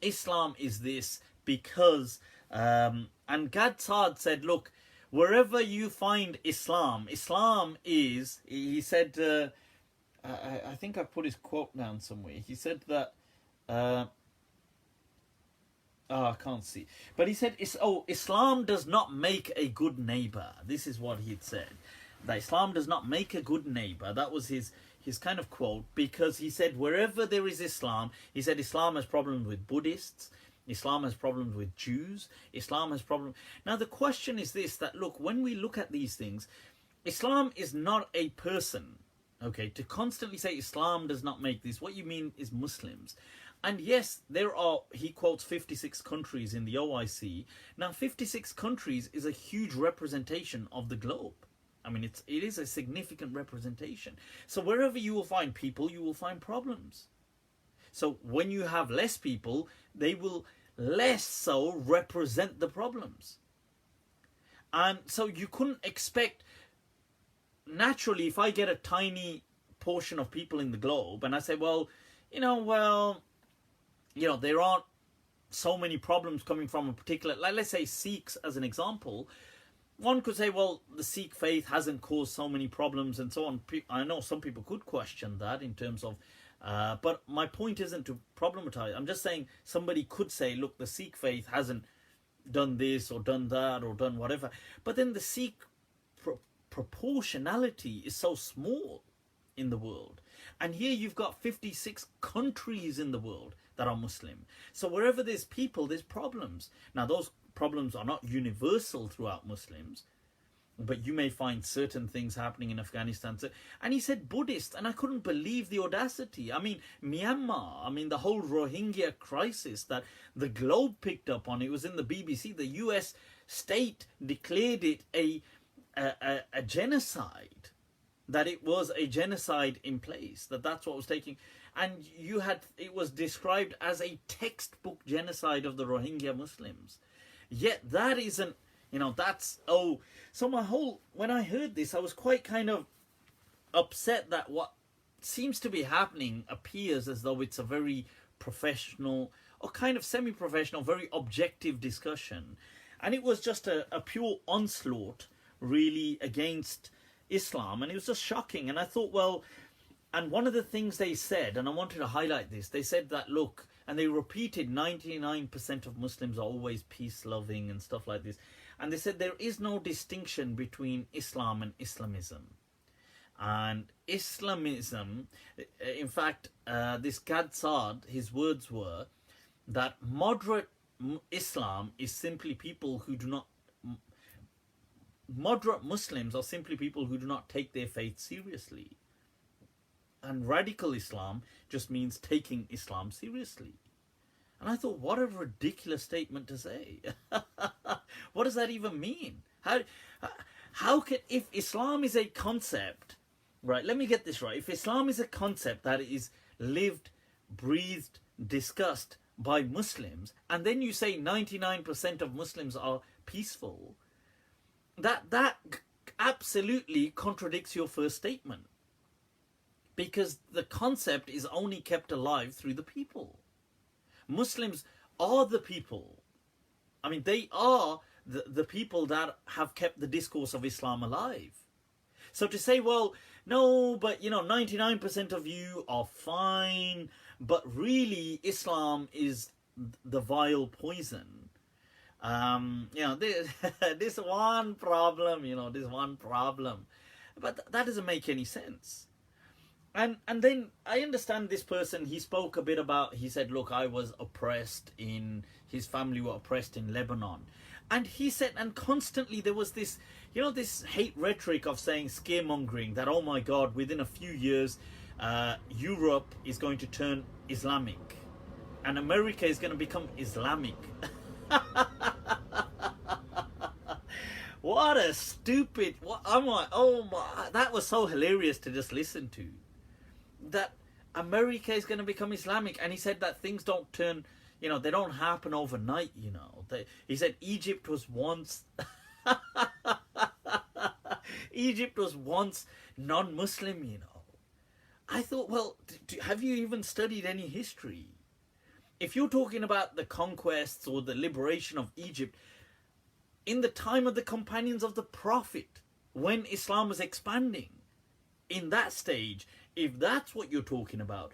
S1: Islam is this because, and Gad Saad said, look, wherever you find Islam is, he said, I think I put his quote down somewhere. He said that, I can't see. But he said, Islam does not make a good neighbor. This is what he'd said. That Islam does not make a good neighbor. That was his kind of quote, because he said, wherever there is Islam, he said Islam has problems with Buddhists, Islam has problems with Jews, Islam has problems. Now the question is this, that look, when we look at these things, Islam is not a person. Okay, to constantly say Islam does not make this, what you mean is Muslims. And yes, there are, he quotes 56 countries in the OIC. Now, 56 countries is a huge representation of the globe. I mean, it is a significant representation. So wherever you will find people, you will find problems. So when you have less people, they will less so represent the problems. And so you couldn't expect, naturally, if I get a tiny portion of people in the globe and I say, there aren't so many problems coming from a particular, let's say Sikhs as an example. One could say, the Sikh faith hasn't caused so many problems and so on. I know some people could question that in terms of, but my point isn't to problematize. I'm just saying somebody could say, look, the Sikh faith hasn't done this or done that or done whatever. But then the Sikh proportionality is so small in the world. And here you've got 56 countries in the world that are Muslim. So wherever there's people, there's problems. Now those problems are not universal throughout Muslims, but you may find certain things happening in Afghanistan. And he said Buddhist, and I couldn't believe the audacity. I mean, Myanmar, the whole Rohingya crisis that the Globe picked up on, it was in the BBC, the US state declared it a genocide, that it was a genocide in place, that's what was taking. And it was described as a textbook genocide of the Rohingya Muslims. Yet that isn't, so when I heard this, I was quite kind of upset that what seems to be happening appears as though it's a very professional or kind of semi-professional, very objective discussion. And it was just a pure onslaught, really, against Islam. And it was just shocking. And I thought, and one of the things they said, and I wanted to highlight this, they said that, look, and they repeated 99% of Muslims are always peace-loving and stuff like this. And they said there is no distinction between Islam and Islamism. And Islamism, in fact, this Qad Saad, his words were that moderate Islam is simply people who do not, moderate Muslims are simply people who do not take their faith seriously. And radical Islam just means taking Islam seriously. And I thought, what a ridiculous statement to say. What does that even mean? How can, if Islam is a concept, right, let me get this right. If Islam is a concept that is lived, breathed, discussed by Muslims, and then you say 99% of Muslims are peaceful, that absolutely contradicts your first statement. Because the concept is only kept alive through the people. Muslims are the people. I mean, they are the people that have kept the discourse of Islam alive. So to say, well, no, but 99% of you are fine, but really Islam is the vile poison. This one problem, but that doesn't make any sense. And then I understand this person, he spoke a bit about, he said, look, I was oppressed his family were oppressed in Lebanon. And he said, and constantly there was this, this hate rhetoric of saying, scaremongering, that, oh my God, within a few years, Europe is going to turn Islamic. And America is going to become Islamic. What a stupid, I'm like, oh my, that was so hilarious to just listen to. That America is going to become Islamic. And he said that things don't turn, they don't happen overnight, he said Egypt was once Egypt was once non-Muslim, I thought, well, have you even studied any history? If you're talking about the conquests or the liberation of Egypt in the time of the companions of the Prophet, when Islam was expanding, in that stage, if that's what you're talking about,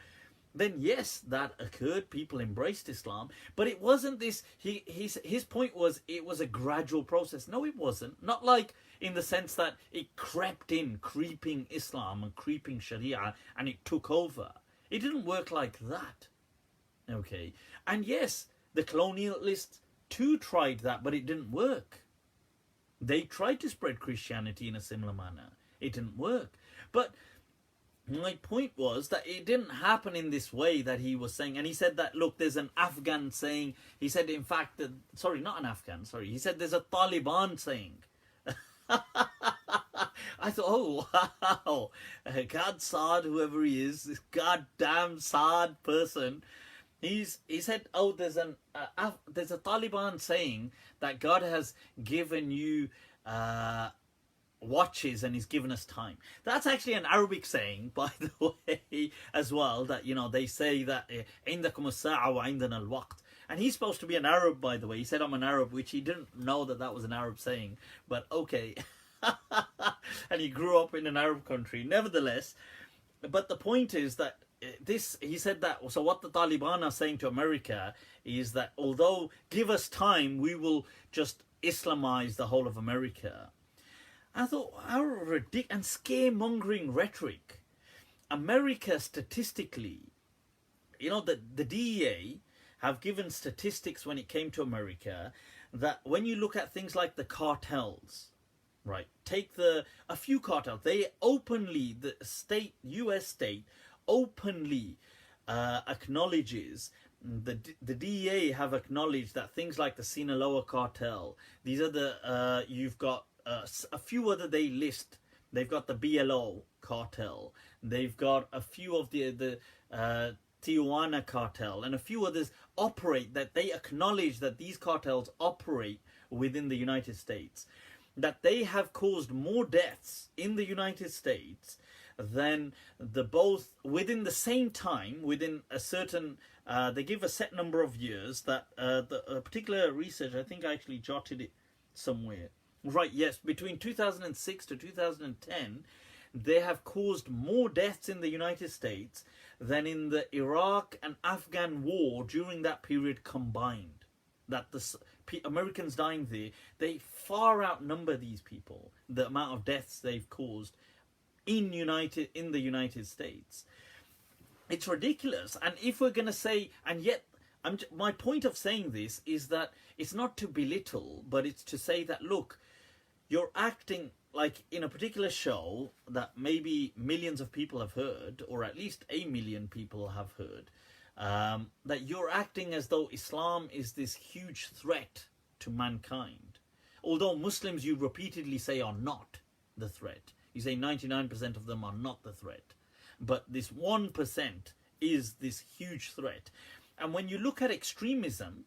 S1: then yes, that occurred. People embraced Islam, but it wasn't this. His point was it was a gradual process. No, it wasn't. Not like in the sense that it crept in, creeping Islam and creeping Sharia, and it took over. It didn't work like that. Okay, and yes, the colonialists too tried that, but it didn't work. They tried to spread Christianity in a similar manner. It didn't work. But my point was that it didn't happen in this way that he was saying. And he said that, look, there's an Afghan saying. He said, in fact, sorry, not an Afghan, sorry. He said there's a Taliban saying. I thought, oh, wow. God Saad, whoever he is, this goddamn Saad person. He said, oh, there's a Taliban saying that God has given you watches and he's given us time. That's actually an Arabic saying, by the way, as well, that, they say that عندكم الساعة وعندنا الوقت. And he's supposed to be an Arab, by the way. He said, I'm an Arab, which he didn't know that was an Arab saying, but okay. And he grew up in an Arab country, nevertheless. But the point is that he said that, so what the Taliban are saying to America is that although give us time, we will just Islamize the whole of America. I thought, how ridiculous, and scaremongering rhetoric. America statistically, the DEA have given statistics when it came to America that when you look at things like the cartels, right, take a few cartels, they openly, the US state openly acknowledges, the DEA have acknowledged that things like the Sinaloa cartel, these are you've got a few other they list. They've got the BLO cartel. They've got a few of the Tijuana cartel and a few others operate, that they acknowledge that these cartels operate within the United States. That they have caused more deaths in the United States than both within the same time, within a certain, they give a set number of years that a particular research, I think I actually jotted it somewhere. Right, yes, between 2006 to 2010, they have caused more deaths in the United States than in the Iraq and Afghan war during that period combined. That the Americans dying there, they far outnumber these people, the amount of deaths they've caused in the United States. It's ridiculous. And if we're going to say, and yet my point of saying this is that it's not to belittle, but it's to say that, look, you're acting like in a particular show that maybe millions of people have heard, or at least 1 million people have heard, that you're acting as though Islam is this huge threat to mankind. Although Muslims, you repeatedly say, are not the threat. You say 99% of them are not the threat. But this 1% is this huge threat. And when you look at extremism,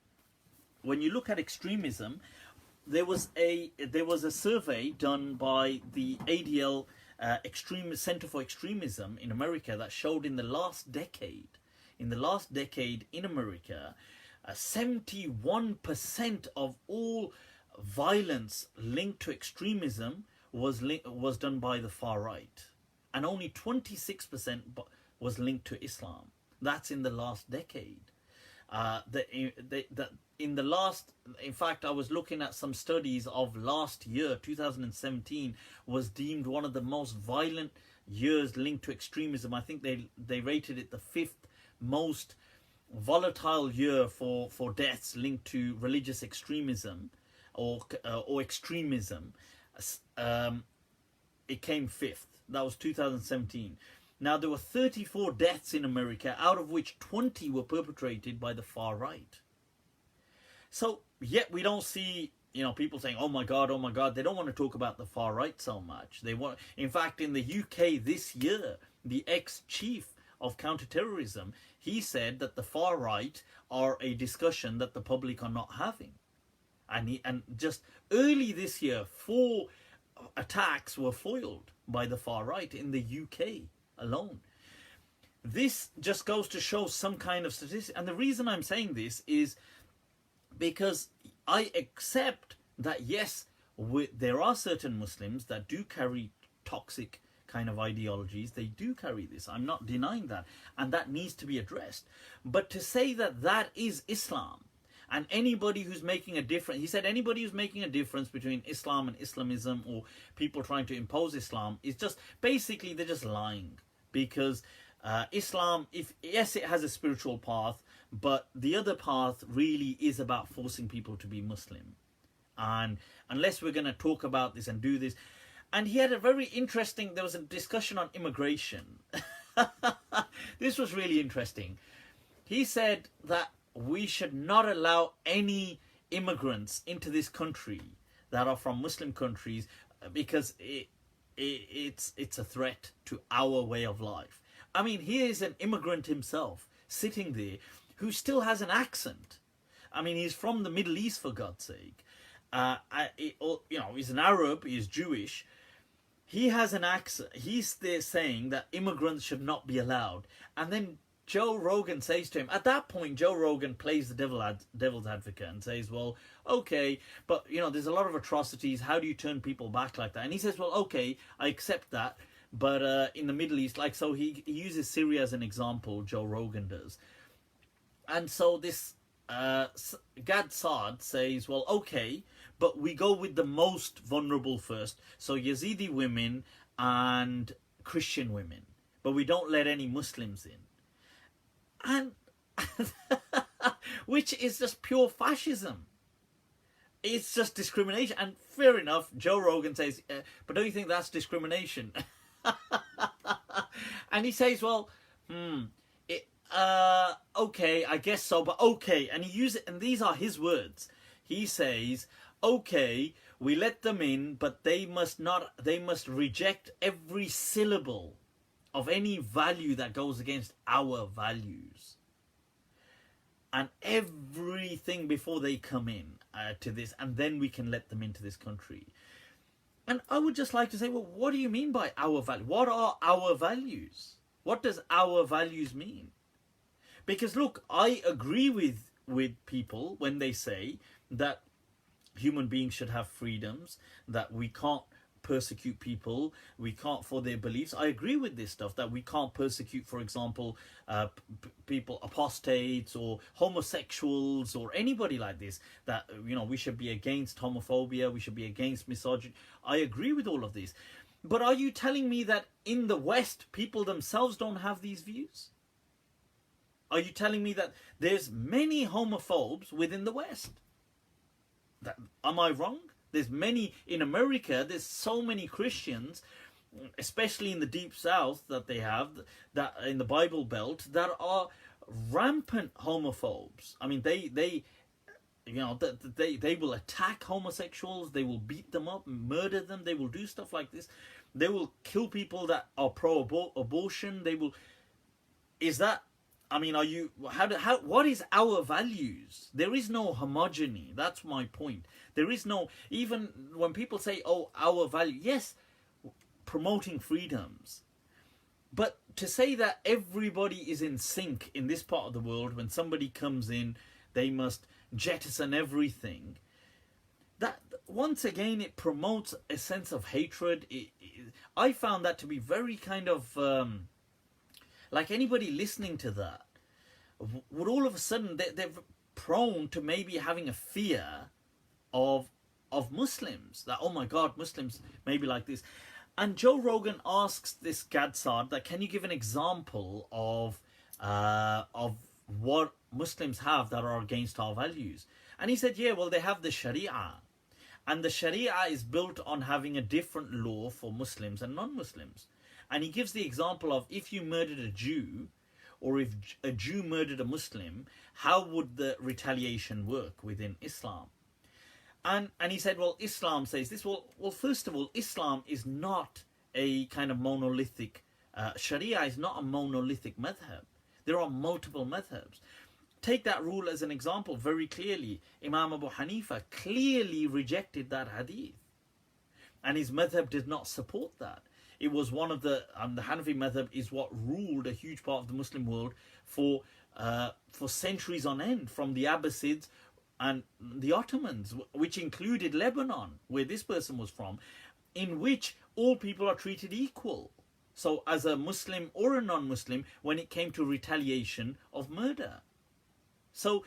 S1: there was a survey done by the ADL Center for Extremism in America that showed in the last decade in America, 71% of all violence linked to extremism was done by the far right, and only 26% was linked to Islam. That's in the last decade. In fact, I was looking at some studies of last year, 2017 was deemed one of the most violent years linked to extremism. I think they rated it the 5th most volatile year for deaths linked to religious extremism or extremism. It came 5th. That was 2017. Now, there were 34 deaths in America, out of which 20 were perpetrated by the far right. So, yet we don't see, people saying, oh my God. They don't want to talk about the far right so much. In fact, in the UK this year, the ex-chief of counterterrorism, he said that the far right are a discussion that the public are not having. And just early this year, 4 attacks were foiled by the far right in the UK alone. This just goes to show some kind of statistic. And the reason I'm saying this is because I accept that, yes, there are certain Muslims that do carry toxic kind of ideologies. They do carry this. I'm not denying that. And that needs to be addressed. But to say that that is Islam, and anybody who's making a difference, he said anybody who's making a difference between Islam and Islamism, or people trying to impose Islam, is just, basically, they're just lying. Because Islam, yes, it has a spiritual path, but the other path really is about forcing people to be Muslim. And unless we're going to talk about this and do this, and he had a very interesting, there was a discussion on immigration. This was really interesting. He said that we should not allow any immigrants into this country that are from Muslim countries because it's a threat to our way of life. I mean, here is an immigrant himself sitting there who still has an accent. I mean, he's from the Middle East, for God's sake. He's an Arab, he's Jewish. He has an accent. He's there saying that immigrants should not be allowed. And then Joe Rogan says to him, at that point, Joe Rogan plays the devil's advocate and says, well, okay, but, there's a lot of atrocities. How do you turn people back like that? And he says, well, okay, I accept that. But in the Middle East, so he uses Syria as an example, Joe Rogan does. And so this Gad Saad says, well, okay, but we go with the most vulnerable first. So Yazidi women and Christian women. But we don't let any Muslims in. And which is just pure fascism. It's just discrimination. And fair enough, Joe Rogan says, but don't you think that's discrimination? And he says, well, okay, I guess so, but okay. And he uses it, and these are his words. He says, okay, we let them in, but they must reject every syllable of any value that goes against our values. And everything before they come in to this, and then we can let them into this country. And I would just like to say, well, what do you mean by our value? What are our values? What does our values mean? Because look, I agree with people when they say that human beings should have freedoms, that we can't persecute people. We can't for their beliefs. I agree with this stuff, that we can't persecute, for example, people, apostates or homosexuals or anybody like this. That, you know, we should be against homophobia. We should be against misogyny. I agree with all of this. But are you telling me that in the West, people themselves don't have these views? Are you telling me that there's many homophobes within the West? Am I wrong? There's many in America. There's so many Christians, especially in the deep South, that they have, that in the Bible Belt, that are rampant homophobes. I mean, they will attack homosexuals. They will beat them up, murder them. They will do stuff like this. They will kill people that are pro-abortion. They will. Is that? I mean, are you? What is our values? There is no homogeny. That's my point. There is no, even when people say, "Oh, our value," yes, promoting freedoms, but to say that everybody is in sync in this part of the world, when somebody comes in, they must jettison everything. That, once again, it promotes a sense of hatred. I found that to be very kind of like, anybody listening to that would all of a sudden, they're prone to maybe having a fear of Muslims, that, oh my God, Muslims may be like this. And Joe Rogan asks this Gadsard that, can you give an example of what Muslims have that are against our values? And he said, yeah, well, they have the Sharia. And the Sharia is built on having a different law for Muslims and non-Muslims. And he gives the example of, if you murdered a Jew, or if a Jew murdered a Muslim, how would the retaliation work within Islam? And he said, well, Islam says this. Well, first of all, Islam is not a kind of monolithic, Sharia is not a monolithic madhab. There are multiple madhabs. Take that rule as an example very clearly. Imam Abu Hanifa clearly rejected that hadith. And his madhab did not support that. It was one of the Hanafi madhab is what ruled a huge part of the Muslim world for centuries on end, from the Abbasids and the Ottomans, which included Lebanon, where this person was from, in which all people are treated equal. So as a Muslim or a non-Muslim, when it came to retaliation of murder. So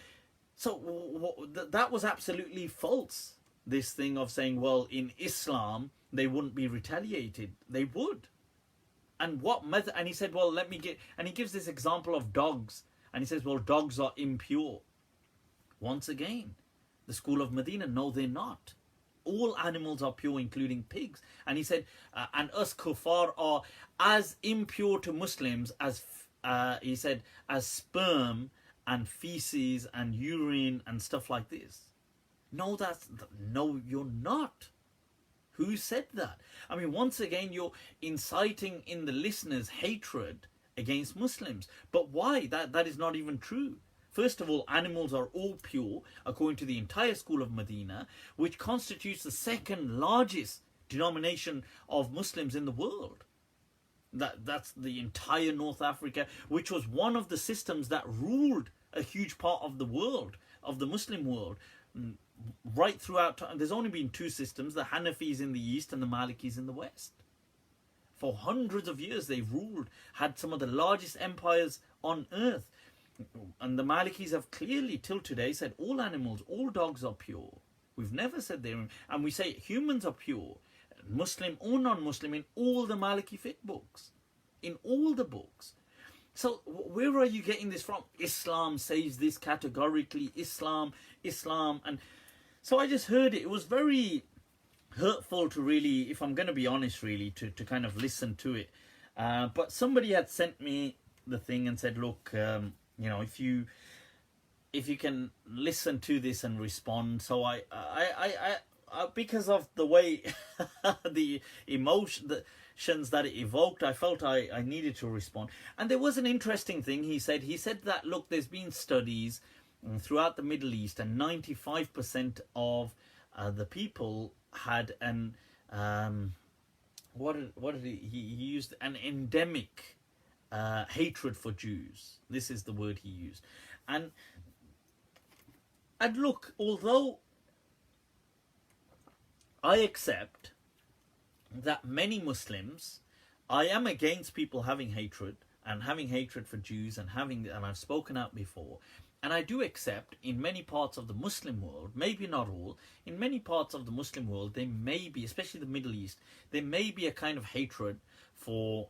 S1: that was absolutely false. This thing of saying, well, in Islam, they wouldn't be retaliated. They would. And what method? And he said, well, let me get, and he gives this example of dogs. And he says, well, dogs are impure. Once again, the school of Medina, no, they're not. All animals are pure, including pigs. And he said, and us kuffar are as impure to Muslims as, he said, as sperm and feces and urine and stuff like this. No, you're not. Who said that? I mean, once again, you're inciting in the listeners hatred against Muslims. But why? That is not even true. First of all, animals are all pure, according to the entire school of Medina, which constitutes the second largest denomination of Muslims in the world. That's the entire North Africa, which was one of the systems that ruled a huge part of the world, of the Muslim world. Right throughout time, there's only been two systems, the Hanafis in the east and the Malikis in the west. For hundreds of years they've ruled, had some of the largest empires on earth. And the Malikis have clearly till today said all animals, all dogs are pure. We've never said they're, and we say humans are pure, Muslim or non-Muslim, in all the Maliki fiqh books, in all the books. So where are you getting this from? Islam says this categorically, Islam, and so I just heard it. It was very hurtful to really, if I'm going to be honest, really, to kind of listen to it. But somebody had sent me the thing and said, look, if you can listen to this and respond. So I because of the way the emotions that it evoked, I felt I needed to respond. And there was an interesting thing he said. He said that, look, there's been studies throughout the Middle East, and 95% of the people had an what did he used an endemic hatred for Jews. This is the word he used. And look, although I accept that many Muslims, I am against people having hatred and having hatred for Jews and I've spoken out before, and I do accept in many parts of the Muslim world, maybe not all, in many parts of the Muslim world, there may be, especially the Middle East, there may be a kind of hatred for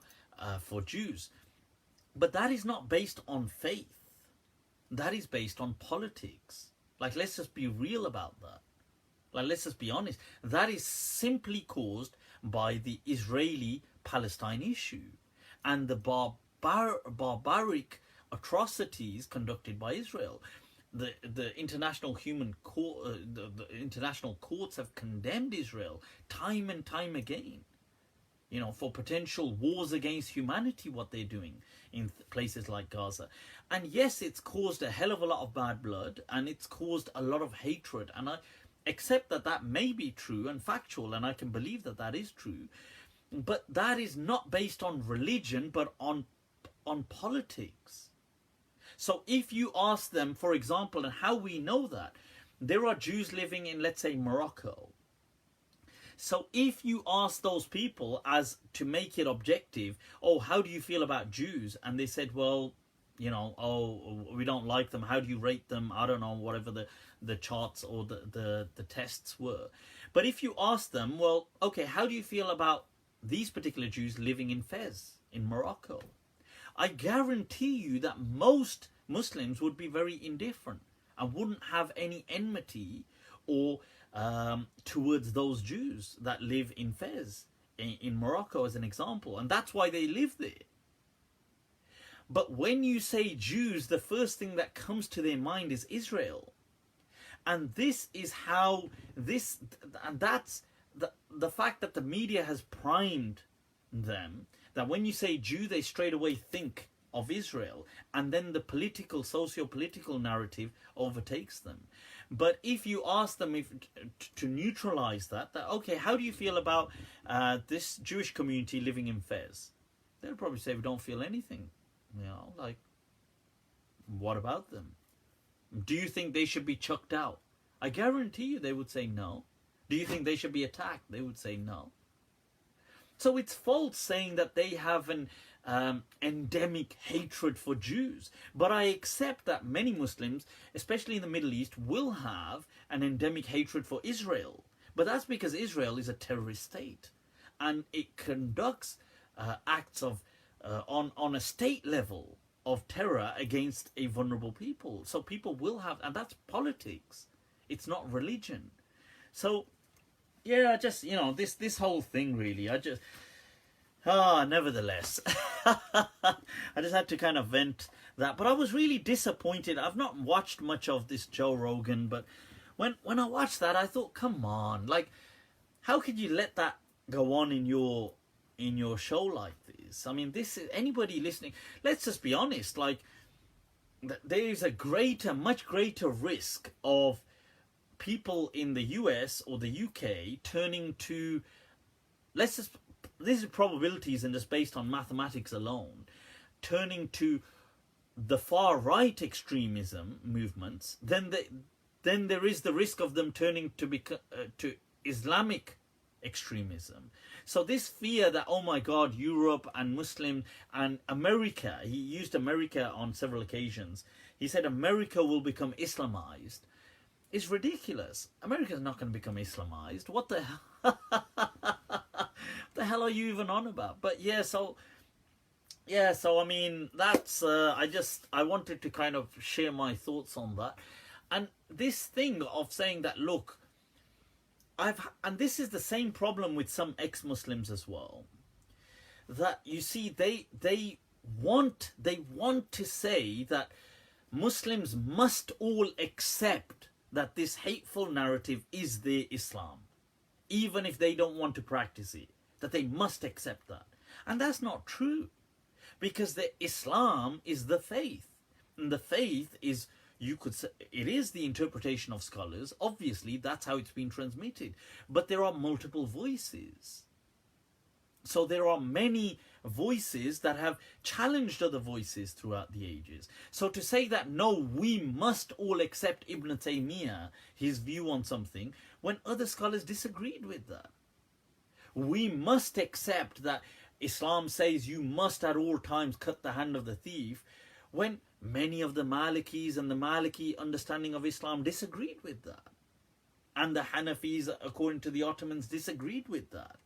S1: Jews. But that is not based on faith. That is based on politics. Like, let's just be real about that. Like, let's just be honest. That is simply caused by the Israeli-Palestine issue and the barbaric atrocities conducted by Israel. The international the international courts have condemned Israel time and time again, you know, for potential wars against humanity, what they're doing in places like Gaza. And yes, it's caused a hell of a lot of bad blood and it's caused a lot of hatred. And I accept that that may be true and factual, and I can believe that that is true. But that is not based on religion, but on politics. So if you ask them, for example, and how we know that, there are Jews living in, let's say, Morocco. So if you ask those people, as to make it objective, oh, how do you feel about Jews? And they said, well, you know, oh, we don't like them. How do you rate them? I don't know, whatever the charts or the tests were. But if you ask them, well, okay, how do you feel about these particular Jews living in Fez, in Morocco? I guarantee you that most Muslims would be very indifferent and wouldn't have any enmity or towards those Jews that live in Fez, in Morocco as an example. And that's why they live there. But when you say Jews, the first thing that comes to their mind is Israel. And this is how and that's the fact that the media has primed them, that when you say Jew, they straight away think of Israel, and then the political, socio-political narrative overtakes them. But if you ask them to neutralize that, okay, how do you feel about this Jewish community living in Fez? They'll probably say, we don't feel anything. You know, like, what about them? Do you think they should be chucked out? I guarantee you they would say no. Do you think they should be attacked? They would say no. So it's false saying that they have an endemic hatred for Jews. But I accept that many Muslims, especially in the Middle East, will have an endemic hatred for Israel. But that's because Israel is a terrorist state. And it conducts acts of, on a state level, of terror against a vulnerable people. So people will have, and that's politics. It's not religion. So, yeah, just, you know, this whole thing really, nevertheless, I just had to kind of vent that. But I was really disappointed. I've not watched much of this Joe Rogan, but when I watched that, I thought, come on, like, how could you let that go on in your show like this? I mean, this is, anybody listening, let's just be honest, like, there is a much greater risk of people in the US or the UK turning to, this is probabilities and just based on mathematics alone, turning to the far right extremism movements, then there is the risk of them turning to Islamic extremism. So this fear that, oh my God, Europe and Muslim and America, he used America on several occasions. He said America will become Islamized. It's ridiculous. America's not going to become Islamized. What the hell? The hell are you even on about? But so I mean, that's I wanted to kind of share my thoughts on that. And this thing of saying that, look, and this is the same problem with some ex-Muslims as well, that you see they want to say that Muslims must all accept that this hateful narrative is their Islam, even if they don't want to practice it, that they must accept that. And that's not true, because the Islam is the faith, and the faith is, you could say, it is the interpretation of scholars. Obviously, that's how it's been transmitted. But there are multiple voices. So there are many voices that have challenged other voices throughout the ages. So to say that, no, we must all accept Ibn Taymiyyah, his view on something, when other scholars disagreed with that. we must accept that Islam says you must at all times cut the hand of the thief, when many of the Malikis and the Maliki understanding of Islam disagreed with that. And the Hanafis, according to the Ottomans, disagreed with that.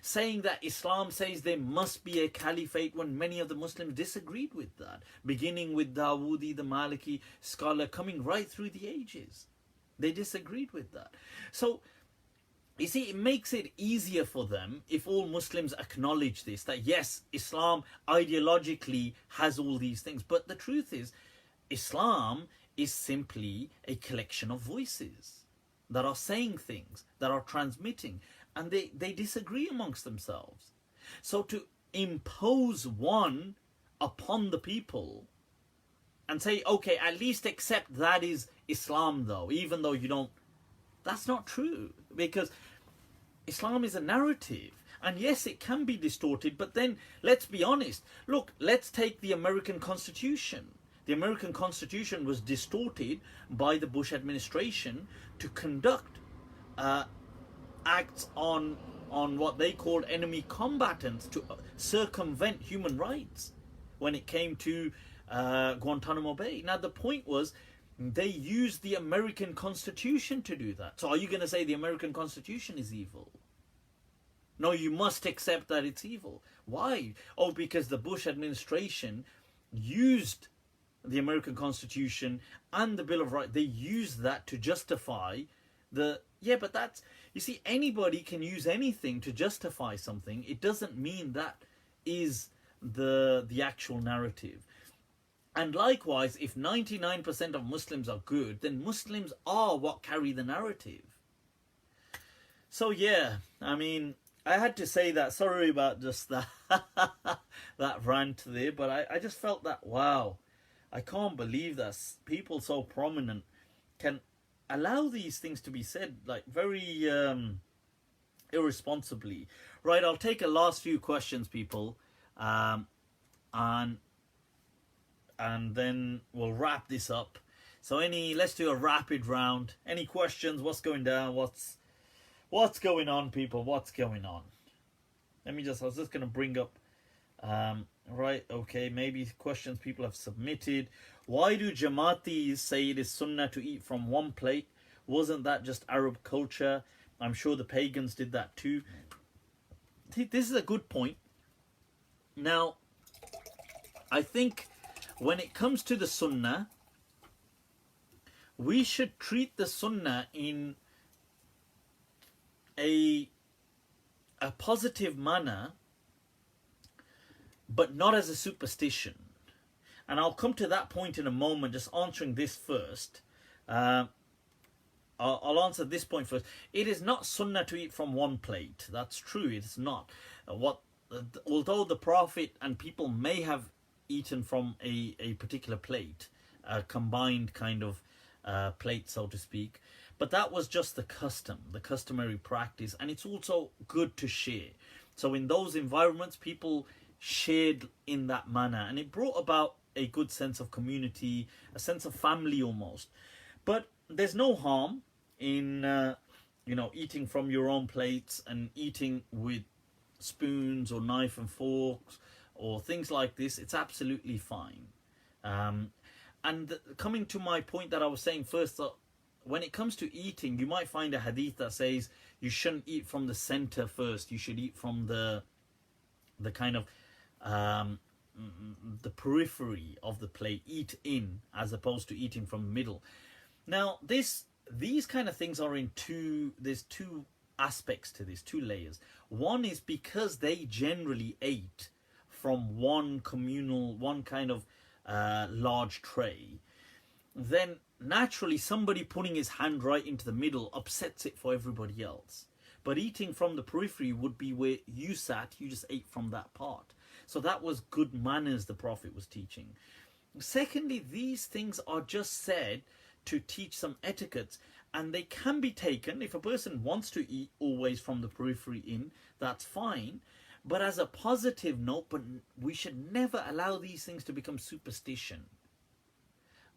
S1: Saying that Islam says there must be a caliphate, when many of the Muslims disagreed with that. Beginning with Dawoodi, the Maliki scholar, coming right through the ages. They disagreed with that. So, you see, it makes it easier for them if all Muslims acknowledge this, that yes, Islam ideologically has all these things. But the truth is, Islam is simply a collection of voices that are saying things, that are transmitting, and they disagree amongst themselves. So to impose one upon the people and say, okay, at least accept that is Islam though, even though you don't, that's not true, because Islam is a narrative. And yes, it can be distorted, but then let's be honest. Look, let's take the American Constitution. The American Constitution was distorted by the Bush administration to conduct acts on what they called enemy combatants, to circumvent human rights when it came to Guantanamo Bay. Now, the point was, they used the American Constitution to do that. So are you going to say the American Constitution is evil? No, you must accept that it's evil. Why? Oh, because the Bush administration used the American Constitution and the Bill of Rights. They used that to justify the... Yeah, but that's... You see, anybody can use anything to justify something. It doesn't mean that is the actual narrative. And likewise, if 99% of Muslims are good, then Muslims are what carry the narrative. So yeah, I mean, I had to say that. Sorry about just that, that rant there, but I just felt that, wow, I can't believe that people so prominent can allow these things to be said, like, very irresponsibly. Right, I'll take a last few questions, people, and then we'll wrap this up. So let's do a rapid round. Any questions? What's going down? What's going on, people? What's going on? I was just going to bring up, right, okay, maybe questions people have submitted. Why do Jamaatis say it is sunnah to eat from one plate? Wasn't that just Arab culture? I'm sure the pagans did that too. This is a good point. Now, I think when it comes to the sunnah, we should treat the sunnah in a positive manner, but not as a superstition. And I'll come to that point in a moment, just answering this first. I'll answer this point first. It is not sunnah to eat from one plate. That's true, it's not. Although the Prophet and people may have eaten from a particular plate, a combined kind of plate, so to speak, but that was just the customary practice, and it's also good to share. So in those environments, people shared in that manner, and it brought about a good sense of community, a sense of family almost. But there's no harm in eating from your own plates and eating with spoons or knife and forks or things like this. It's absolutely fine. And coming to my point that I was saying first, when it comes to eating, you might find a hadith that says you shouldn't eat from the center first. You should eat from the kind of the periphery of the plate, eat in, as opposed to eating from the middle. Now, these kind of things are there's two aspects to this, two layers. One is because they generally ate from one kind of large tray, then naturally somebody putting his hand right into the middle upsets it for everybody else. But eating from the periphery would be where you sat, you just ate from that part. So that was good manners the Prophet was teaching. Secondly, these things are just said to teach some etiquettes, and they can be taken, if a person wants to eat always from the periphery in, that's fine. But as a positive note, but we should never allow these things to become superstition.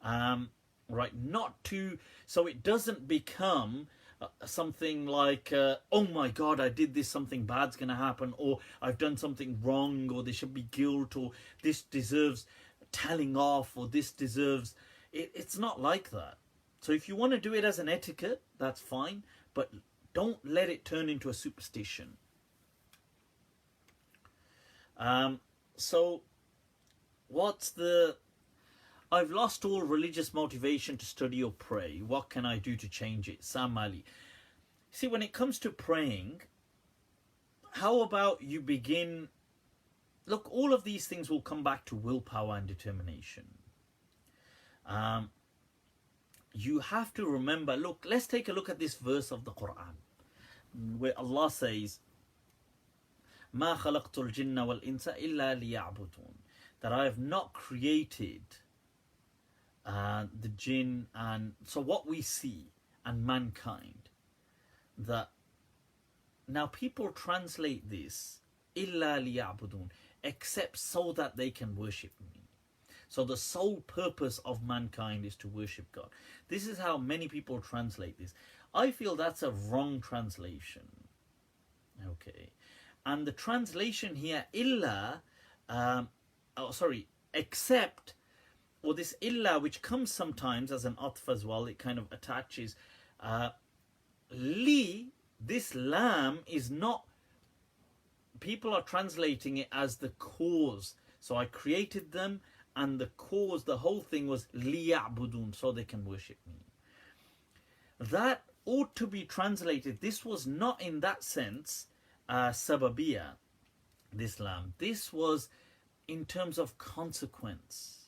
S1: Right, so it doesn't become something like, oh my God, I did this, something bad's going to happen, or I've done something wrong, or there should be guilt, or this deserves telling off, or this deserves... It's not like that. So if you want to do it as an etiquette, that's fine, but don't let it turn into a superstition. So what's the... I've lost all religious motivation to study or pray. What can I do to change it? Sam Ali. See, when it comes to praying, how about you begin... Look, all of these things will come back to willpower and determination. You have to remember, look, let's take a look at this verse of the Quran, where Allah says, مَا خَلَقْتُ الْجِنَّ وَالْإِنسَ إِلَّا لِيَعْبُدُونَ, that I have not created the jinn, and so what we see, and mankind, that now people translate this إِلَّا لِيَعْبُدُونَ, except so that they can worship me. So the sole purpose of mankind is to worship God. This is how many people translate this. I feel that's a wrong translation. Okay. And the translation here, illa, except, or this illa, which comes sometimes as an atf as well, it kind of attaches. Li, this lam is not, people are translating it as the cause. So I created them, and the cause, the whole thing was liya'budun, so they can worship me. That ought to be translated. This was not in that sense sababiyya, this lam. This was in terms of consequence.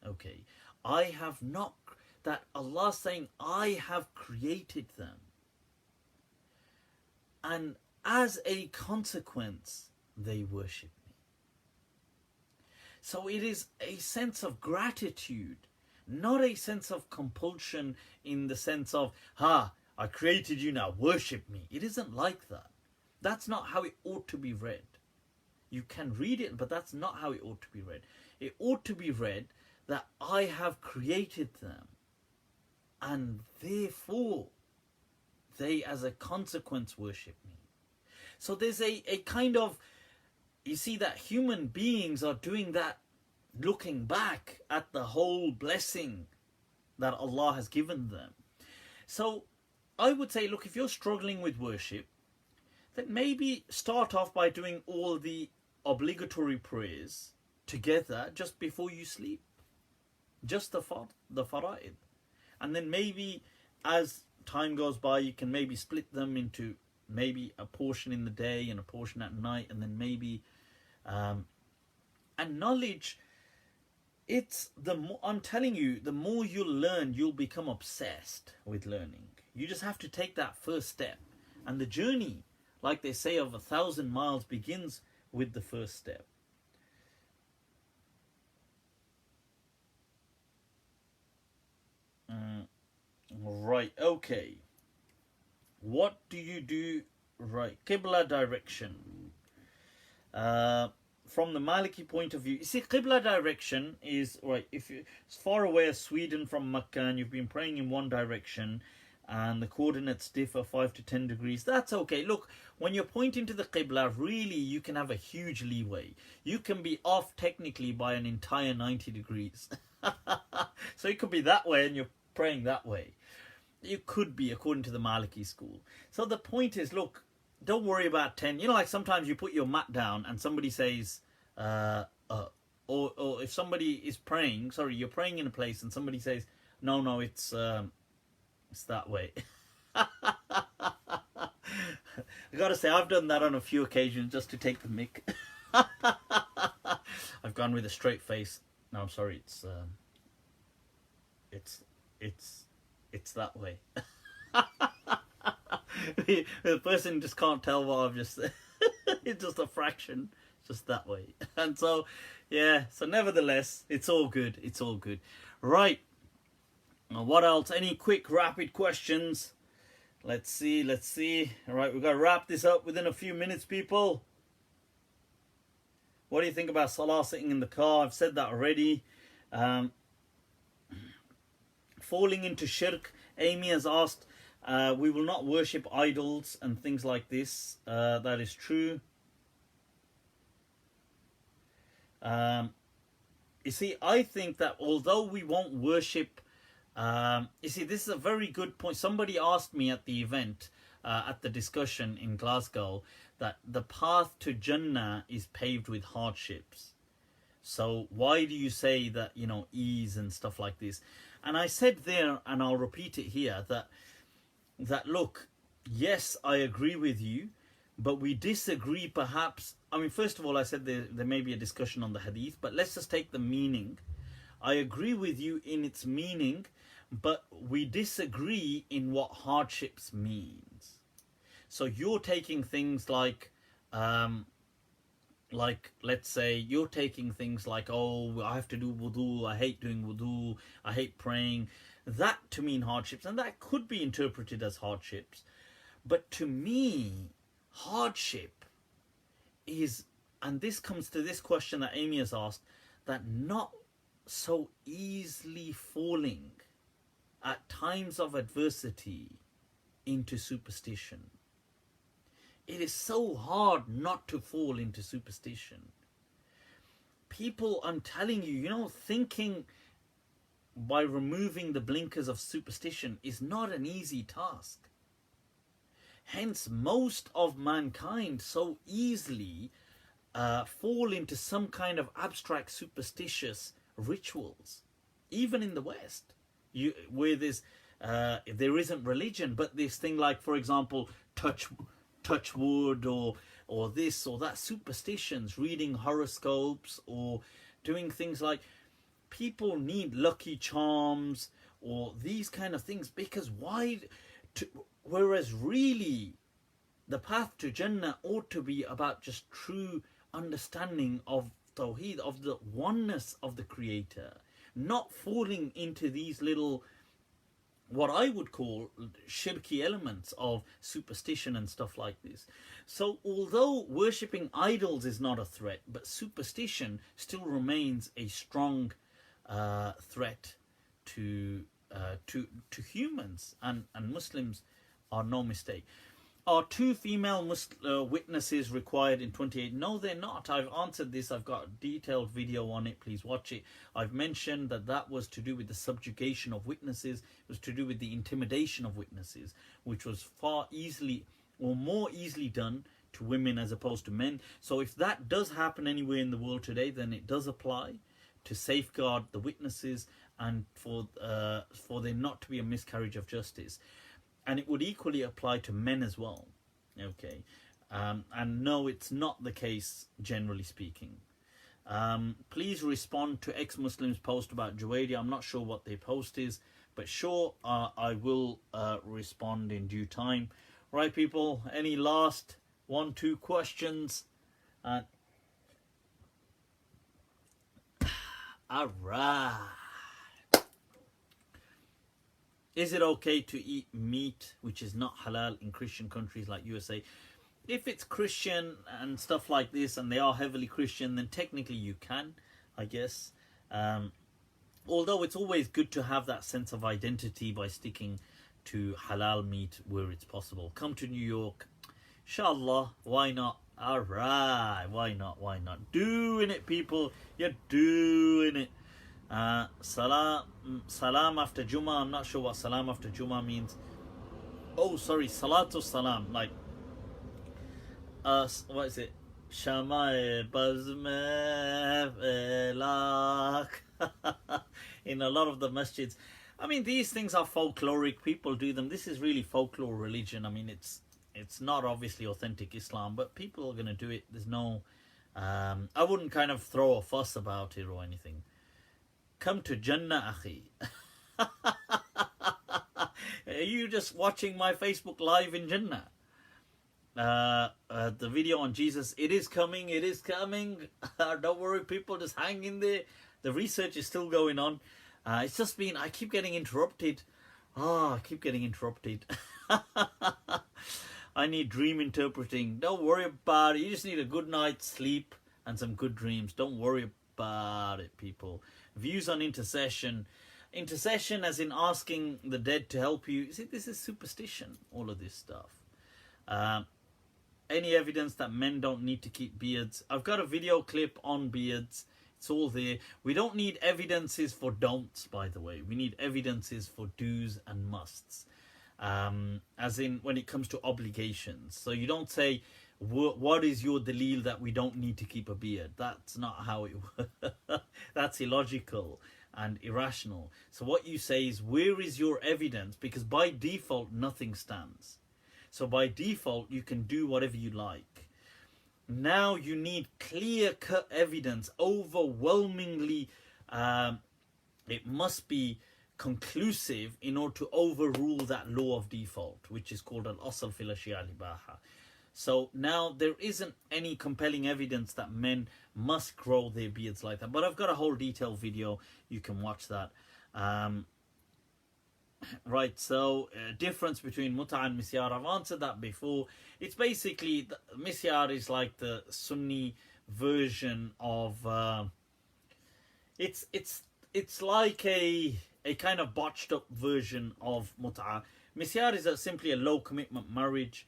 S1: Okay, I have not, that Allah saying, I have created them, and as a consequence they worship me. So it is a sense of gratitude, not a sense of compulsion in the sense of, I created you, now worship me. It isn't like that. That's not how it ought to be read. You can read it, but that's not how it ought to be read. It ought to be read that I have created them, and therefore they as a consequence worship me. So there's a kind of, you see that human beings are doing that, looking back at the whole blessing that Allah has given them. So I would say, look, if you're struggling with worship, then maybe start off by doing all the obligatory prayers together just before you sleep. Just the fara'id. And then maybe as time goes by, you can maybe split them into maybe a portion in the day and a portion at night, and then maybe and knowledge, it's the more, I'm telling you, the more you learn, you'll become obsessed with learning. You just have to take that first step, and the journey, like they say, of 1,000 miles begins with the first step. Right, okay. What do you do? Right, Qibla direction. From the Maliki point of view, you see, Qibla direction is, right, if you're as far away as Sweden from Makkah and you've been praying in one direction and the coordinates differ 5 to 10 degrees, that's okay. Look, when you're pointing to the Qibla, really you can have a huge leeway. You can be off technically by an entire 90 degrees. So it could be that way and you're praying that way. You could be, according to the Maliki school. So the point is, look, don't worry about 10. You know, like sometimes you put your mat down and somebody says, or if somebody is praying, sorry, you're praying in a place and somebody says, no, it's that way. I gotta say, I've done that on a few occasions just to take the mick. I've gone with a straight face. No, I'm sorry, it's that way. The person just can't tell what I've just said. It's just a fraction, just that way. And so, yeah, so nevertheless, it's all good. It's all good. Right. What else? Any quick, rapid questions? Let's see. All right, we've got to wrap this up within a few minutes, people. What do you think about salah sitting in the car? I've said that already. Falling into shirk. Amy has asked, We will not worship idols and things like this. That is true. You see, I think that although we won't worship, you see, this is a very good point. Somebody asked me at the event, at the discussion in Glasgow, that the path to Jannah is paved with hardships. So why do you say that, you know, ease and stuff like this? And I said there, and I'll repeat it here, that look, yes, I agree with you, but we disagree perhaps. I mean, first of all, I said there may be a discussion on the hadith, but let's just take the meaning. I agree with you in its meaning, but we disagree in what hardships means. So you're taking things like let's say you're taking things like, oh, I have to do wudu, I hate doing wudu, I hate praying, that to mean hardships, and that could be interpreted as hardships. But to me, hardship is, and this comes to this question that Amy has asked, that not so easily falling at times of adversity into superstition. It is so hard not to fall into superstition. People, I'm telling you, you know, thinking by removing the blinkers of superstition is not an easy task. Hence, most of mankind so easily fall into some kind of abstract superstitious rituals, even in the West, where there isn't religion, but this thing like, for example, touch wood or this or that, superstitions, reading horoscopes, or doing things like, people need lucky charms or these kind of things, because whereas really the path to Jannah ought to be about just true understanding of Tawheed, of the oneness of the Creator, not falling into these little, what I would call shirky elements of superstition and stuff like this. So although worshipping idols is not a threat, but superstition still remains a strong threat to humans, and Muslims are no mistake. Are 2 female witnesses required in 28? No, they're not. I've answered this. I've got a detailed video on it. Please watch it. I've mentioned that was to do with the subjugation of witnesses. It was to do with the intimidation of witnesses, which was far easily or more easily done to women as opposed to men. So if that does happen anywhere in the world today, then it does apply to safeguard the witnesses and for there not to be a miscarriage of justice. And it would equally apply to men as well. Okay. And no, it's not the case, generally speaking. Please respond to ex-Muslims' post about Juwaidi. I'm not sure what their post is, but sure, I will respond in due time. Right, people, any last 1-2 questions? All right. Is it okay to eat meat which is not halal in Christian countries like USA? If it's Christian and stuff like this, and they are heavily Christian, then technically you can, I guess. Although it's always good to have that sense of identity by sticking to halal meat where it's possible. Come to New York. Inshallah, why not? Alright, why not? Doing it, people. You're doing it. Salam after Jummah. I'm not sure what salam after Jummah means. Oh, sorry, salatu salam. Like, what is it? Shamay bazme velak. In a lot of the masjids. I mean, these things are folkloric. People do them. This is really folklore religion. I mean, it's not obviously authentic Islam, but people are going to do it. There's no... I wouldn't kind of throw a fuss about it or anything. Come to Jannah, akhi. Are you just watching my Facebook Live in Jannah? The video on Jesus, it is coming. Don't worry, people, just hang in there. The research is still going on. It's just been, I keep getting interrupted. I need dream interpreting. Don't worry about it. You just need a good night's sleep and some good dreams. Don't worry about it, people. Views on intercession. Intercession, as in asking the dead to help you. See, this is superstition, all of this stuff. Any evidence that men don't need to keep beards? I've got a video clip on beards. It's all there. We don't need evidences for don'ts, by the way. We need evidences for do's and musts. As in when it comes to obligations. So you don't say, what is your dalil that we don't need to keep a beard? That's not how it works. That's illogical and irrational. So what you say is, where is your evidence? Because by default, nothing stands. So by default, you can do whatever you like. Now you need clear-cut evidence, overwhelmingly, it must be conclusive in order to overrule that law of default, which is called al-asl fil ashya' al-ibaha. So now there isn't any compelling evidence that men must grow their beards like that. But I've got a whole detailed video, you can watch that. Right, so difference between Mutah and Misyar, I've answered that before. It's basically, Misyar is like the Sunni version of, it's like a kind of botched up version of Mutah. Misyar is simply a low commitment marriage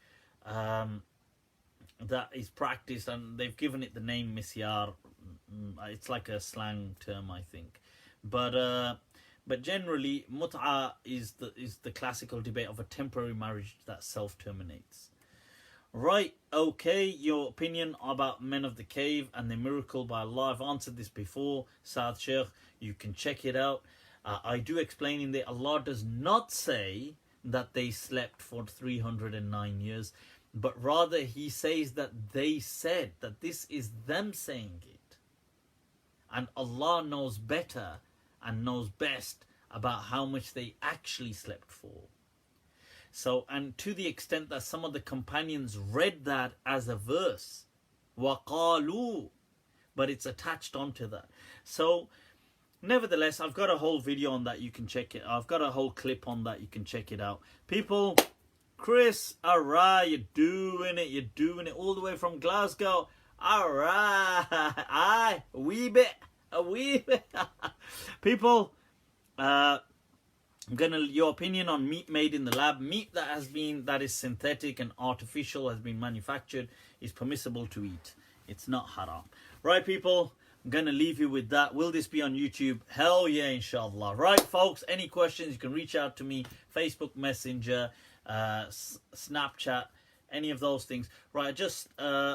S1: that is practiced, and they've given it the name Misyar. It's like a slang term, I think. But generally, Mut'ah is the classical debate of a temporary marriage that self-terminates. Right, okay, your opinion about Men of the Cave and the miracle by Allah. I've answered this before, Saad Sheikh. You can check it out. I do explain in there, Allah does not say that they slept for 309 years, but rather He says that they said, that this is them saying it. And Allah knows better and knows best about how much they actually slept for. So, and to the extent that some of the companions read that as a verse, وَقَالُوا, but it's attached onto that. So, nevertheless, I've got a whole video on that, you can check it. I've got a whole clip on that, you can check it out. People, Chris, alright, you're doing it all the way from Glasgow. Alright, a wee bit. People, your opinion on meat made in the lab. Meat that is synthetic and artificial, has been manufactured, is permissible to eat. It's not haram. Right, people, I'm gonna leave you with that. Will this be on YouTube? Hell yeah, inshallah. Right, folks, any questions, you can reach out to me, Facebook Messenger, Snapchat, any of those things. Right, just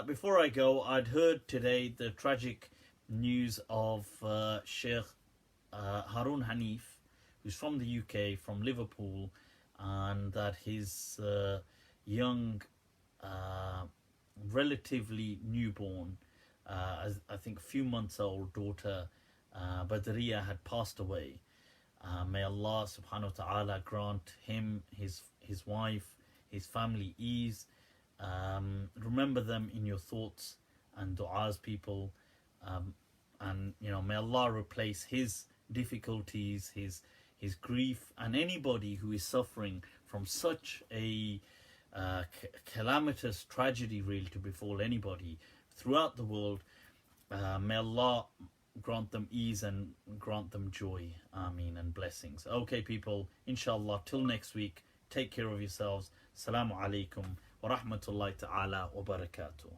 S1: before I go, I'd heard today the tragic news of Sheikh Haroon Hanif, who's from the UK, from Liverpool, and that his young, relatively newborn, I think a few months old daughter, Badriya, had passed away. May Allah subhanahu wa ta'ala grant him, his wife, his family ease. Remember them in your thoughts and du'as, people. And may Allah replace his difficulties, his grief, and anybody who is suffering from such a calamitous tragedy, really, to befall anybody throughout the world. May Allah grant them ease and grant them joy, ameen, and blessings. Okay, people, inshallah, till next week, take care of yourselves. Assalamu alaikum wa rahmatullahi ta'ala wa barakatuh.